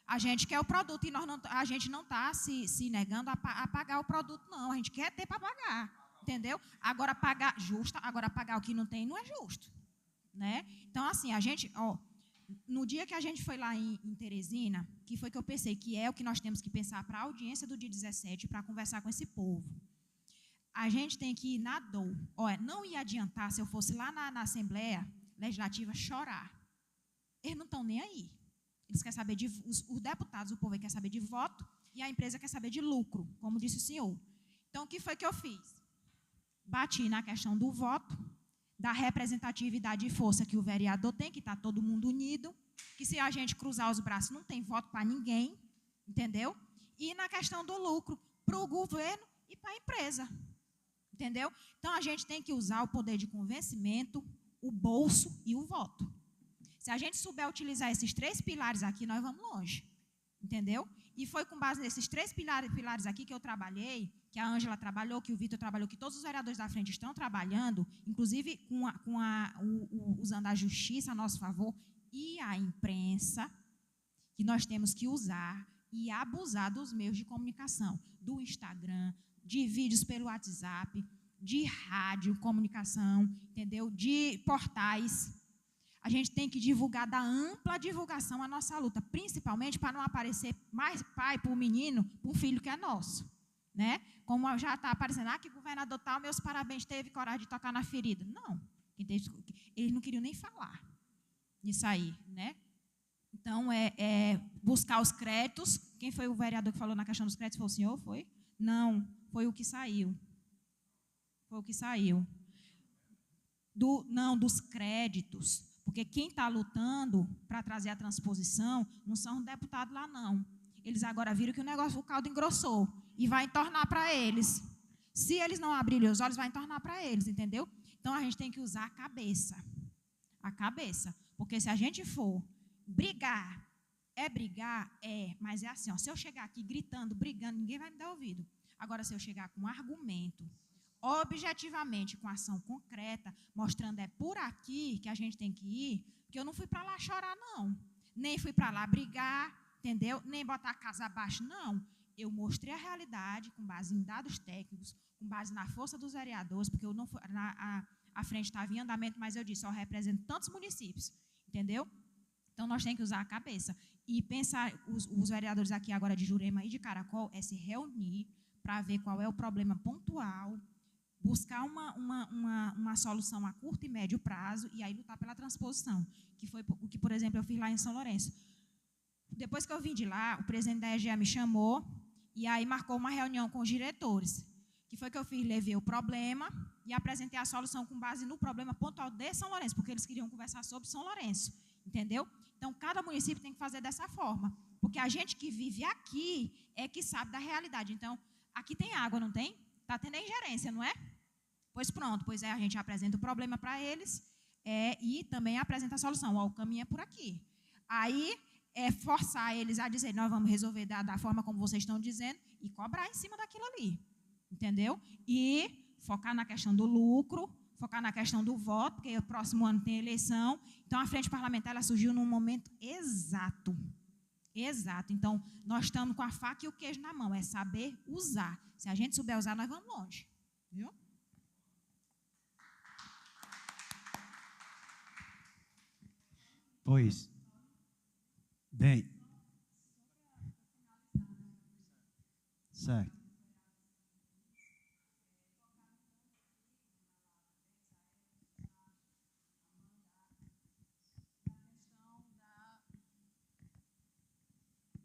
A gente quer o produto e a gente não está se negando a pagar o produto, não. A gente quer ter para pagar, entendeu? Agora, pagar o que não tem não é justo, né? Então, assim, a gente... no dia que a gente foi lá em Teresina, que foi que eu pensei que é o que nós temos que pensar para a audiência do dia 17, para conversar com esse povo. A gente tem que ir na dor. Não ia adiantar se eu fosse lá na Assembleia Legislativa chorar. Eles não estão nem aí. Eles querem saber os deputados, o povo quer saber de voto e a empresa quer saber de lucro, como disse o senhor. Então, o que foi que eu fiz? Bati na questão do voto, da representatividade e força que o vereador tem, que está todo mundo unido, que se a gente cruzar os braços não tem voto para ninguém, entendeu? e na questão do lucro para o governo e para a empresa. Entendeu? Então, a gente tem que usar o poder de convencimento, o bolso e o voto. Se a gente souber utilizar esses 3 pilares aqui, nós vamos longe. Entendeu? E foi com base nesses 3 pilares aqui que eu trabalhei, que a Ângela trabalhou, que o Vitor trabalhou, que todos os vereadores da frente estão trabalhando, inclusive usando a justiça a nosso favor e a imprensa, que nós temos que usar e abusar dos meios de comunicação, do Instagram, de vídeos pelo WhatsApp, de rádio, comunicação, entendeu? De portais. A gente tem que divulgar, dar ampla divulgação à nossa luta, principalmente para não aparecer mais pai para o menino, para um filho que é nosso. Né? Como já está aparecendo, que governador tal, meus parabéns, teve coragem de tocar na ferida. Não, eles não queriam nem falar nisso aí. Né? Então, buscar os créditos. Quem foi o vereador que falou na questão dos créditos? Foi o senhor? Foi? Não, foi o que saiu. Foi o que saiu. Dos créditos. Porque quem está lutando para trazer a transposição não são os deputados lá, não. Eles agora viram que o caldo engrossou e vai entornar para eles. Se eles não abrirem os olhos, vai entornar para eles, entendeu? Então, a gente tem que usar a cabeça. A cabeça. Porque se a gente for brigar, mas é assim, ó, se eu chegar aqui gritando, brigando, ninguém vai me dar ouvido. Agora, se eu chegar com argumento, objetivamente, com ação concreta, mostrando por aqui que a gente tem que ir, porque eu não fui para lá chorar, não. Nem fui para lá brigar, entendeu? Nem botar a casa abaixo, não. Eu mostrei a realidade com base em dados técnicos, com base na força dos vereadores, porque eu não fui, a frente estava em andamento, mas eu disse, eu represento tantos municípios, entendeu? Então, nós temos que usar a cabeça. E pensar, os vereadores aqui agora de Jurema e de Caracol, se reunir para ver qual é o problema pontual, buscar uma solução a curto e médio prazo e aí lutar pela transposição, que foi o que, por exemplo, eu fiz lá em São Lourenço. Depois que eu vim de lá, o presidente da EGEA me chamou e aí marcou uma reunião com os diretores, que foi que eu fiz, levei o problema e apresentei a solução com base no problema pontual de São Lourenço, porque eles queriam conversar sobre São Lourenço, entendeu? Então, cada município tem que fazer dessa forma, porque a gente que vive aqui é que sabe da realidade. Então, aqui tem água, não tem? Está tendo a ingerência, não é? Pois pronto, a gente apresenta o problema para eles e também apresenta a solução. O caminho é por aqui. Aí, forçar eles a dizer, nós vamos resolver da forma como vocês estão dizendo e cobrar em cima daquilo ali. Entendeu? E focar na questão do lucro, focar na questão do voto, porque o próximo ano tem eleição. Então, a frente parlamentar ela surgiu num momento exato. Exato. Então, nós estamos com a faca e o queijo na mão. É saber usar. Se a gente souber usar, nós vamos longe. Viu? Pois. Bem. Certo.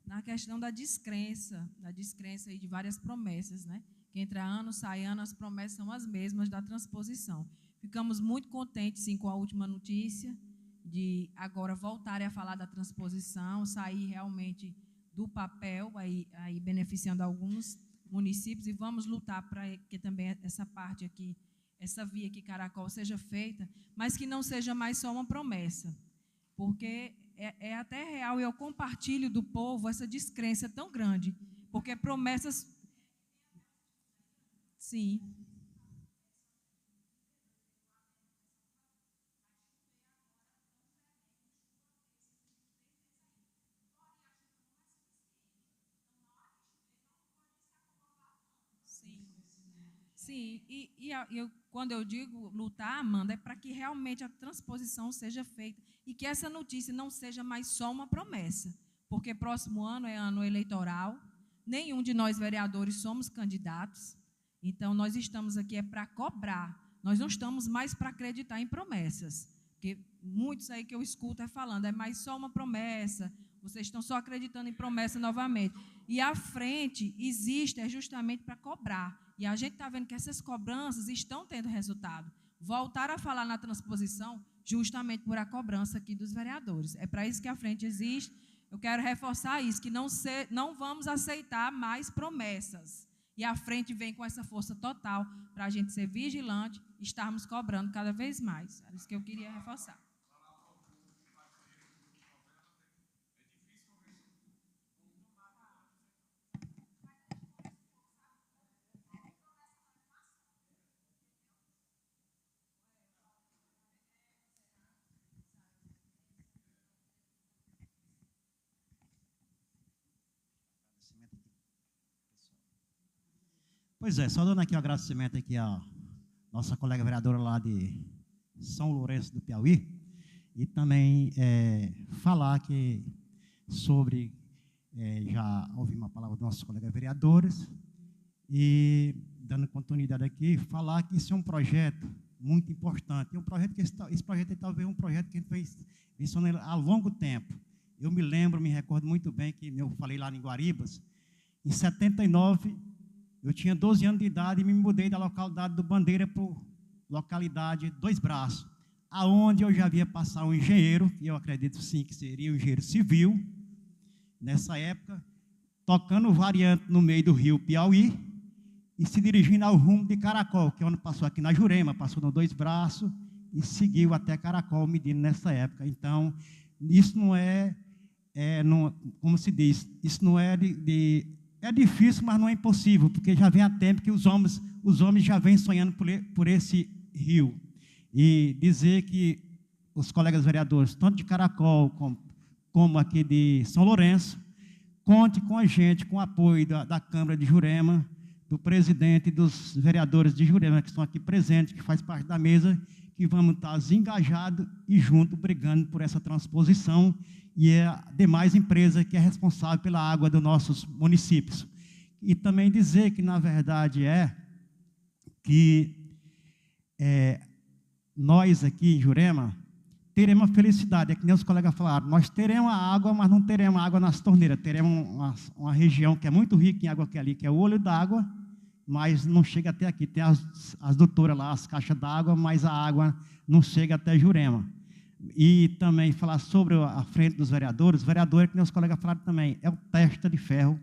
Na questão da descrença aí de várias promessas, né? Que entra ano, sai ano, as promessas são as mesmas da transposição. Ficamos muito contentes, sim, com a última notícia, de agora voltarem a falar da transposição, sair realmente do papel, aí beneficiando alguns municípios, e vamos lutar para que também essa parte aqui, essa via aqui, Caracol, seja feita, mas que não seja mais só uma promessa, porque é até real, e eu compartilho do povo essa descrença tão grande, porque promessas... Sim. Sim, quando eu digo lutar, Amanda, é para que realmente a transposição seja feita e que essa notícia não seja mais só uma promessa, porque próximo ano é ano eleitoral, nenhum de nós vereadores somos candidatos, então nós estamos aqui para cobrar, nós não estamos mais para acreditar em promessas, porque muitos aí que eu escuto falando, é mais só uma promessa, vocês estão só acreditando em promessa novamente. E a frente existe justamente para cobrar. E a gente está vendo que essas cobranças estão tendo resultado. Voltar a falar na transposição justamente por a cobrança aqui dos vereadores. É para isso que a frente existe. eu quero reforçar isso, que não vamos aceitar mais promessas. E a frente vem com essa força total para a gente ser vigilante e estarmos cobrando cada vez mais. É isso que eu queria reforçar. Pois é, só dando aqui um agradecimento aqui à nossa colega vereadora lá de São Lourenço do Piauí, e também falar que sobre, já ouvi uma palavra dos nossos colegas vereadores, e dando continuidade aqui, falar que isso é um projeto muito importante, um projeto que esse projeto é talvez um projeto que a gente fez há longo tempo. Eu me recordo muito bem que eu falei lá em Guaribas, em 79, eu tinha 12 anos de idade e me mudei da localidade do Bandeira para a localidade Dois Braços, aonde eu já havia passado um engenheiro, e eu acredito sim que seria um engenheiro civil, nessa época, tocando variante no meio do rio Piauí e se dirigindo ao rumo de Caracol, que é onde passou aqui na Jurema, passou no Dois Braços e seguiu até Caracol, medindo nessa época. Então, isso não como se diz, isso não é é difícil, mas não é impossível, porque já vem há tempo que os homens já vêm sonhando por esse rio. E dizer que os colegas vereadores, tanto de Caracol como aqui de São Lourenço, conte com a gente, com o apoio da Câmara de Jurema, do presidente e dos vereadores de Jurema, que estão aqui presentes, que faz parte da mesa, que vamos estar engajados e juntos brigando por essa transposição, e a demais empresa que é responsável pela água dos nossos municípios. E também dizer que, na verdade, nós aqui em Jurema teremos a felicidade, é que nem os colegas falaram, nós teremos a água, mas não teremos água nas torneiras, teremos uma região que é muito rica em água que é o olho d'água, mas não chega até aqui, tem as doutoras lá, as caixas d'água, mas a água não chega até Jurema. E também falar sobre a frente dos vereadores, que meus colegas falaram também, é o testa de ferro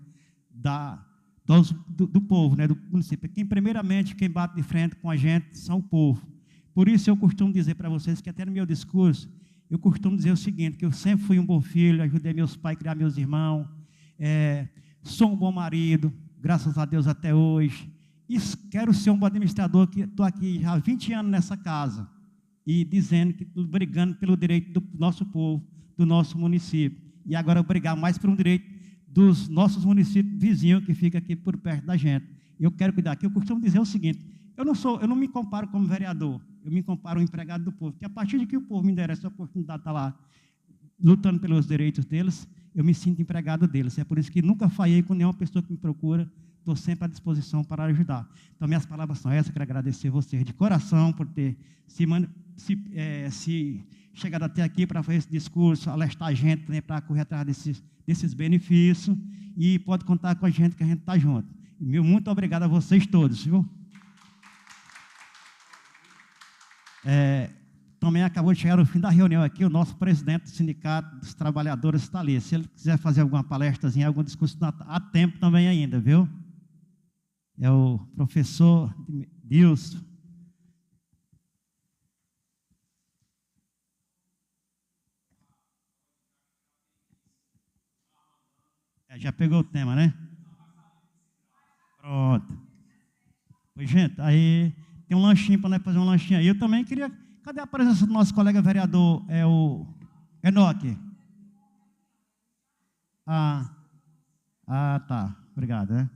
do povo, né, do município. Primeiramente, quem bate de frente com a gente são o povo. Por isso eu costumo dizer para vocês que até no meu discurso, eu costumo dizer o seguinte, que eu sempre fui um bom filho, ajudei meus pais a criar meus irmãos, sou um bom marido, graças a Deus até hoje, e quero ser um bom administrador, que estou aqui já há 20 anos nessa casa, e dizendo que brigando pelo direito do nosso povo, do nosso município. E agora brigar mais por um direito dos nossos municípios vizinhos que ficam aqui por perto da gente. Eu quero cuidar aqui. Eu costumo dizer o seguinte, eu não me comparo como vereador, eu me comparo um empregado do povo, que a partir de que o povo me der essa oportunidade de estar lá lutando pelos direitos deles, eu me sinto empregado deles. É por isso que nunca falhei com nenhuma pessoa que me procura, estou sempre à disposição para ajudar. Então, minhas palavras são essas, quero agradecer vocês de coração por ter se chegado até aqui para fazer esse discurso, alertar a gente, né, para correr atrás desses benefícios, e pode contar com a gente, que a gente está junto. Meu muito obrigado a vocês todos, viu? Também acabou de chegar no fim da reunião aqui, o nosso presidente do Sindicato dos Trabalhadores está ali. Se ele quiser fazer alguma palestrazinha, algum discurso, há tempo também ainda, viu? É o professor Dilson. Já pegou o tema, né? Pronto. Pois, gente, aí tem um lanchinho para nós fazer um lanchinho aí. Eu também queria... Cadê a presença do nosso colega vereador, o Enoque? Tá. Obrigado,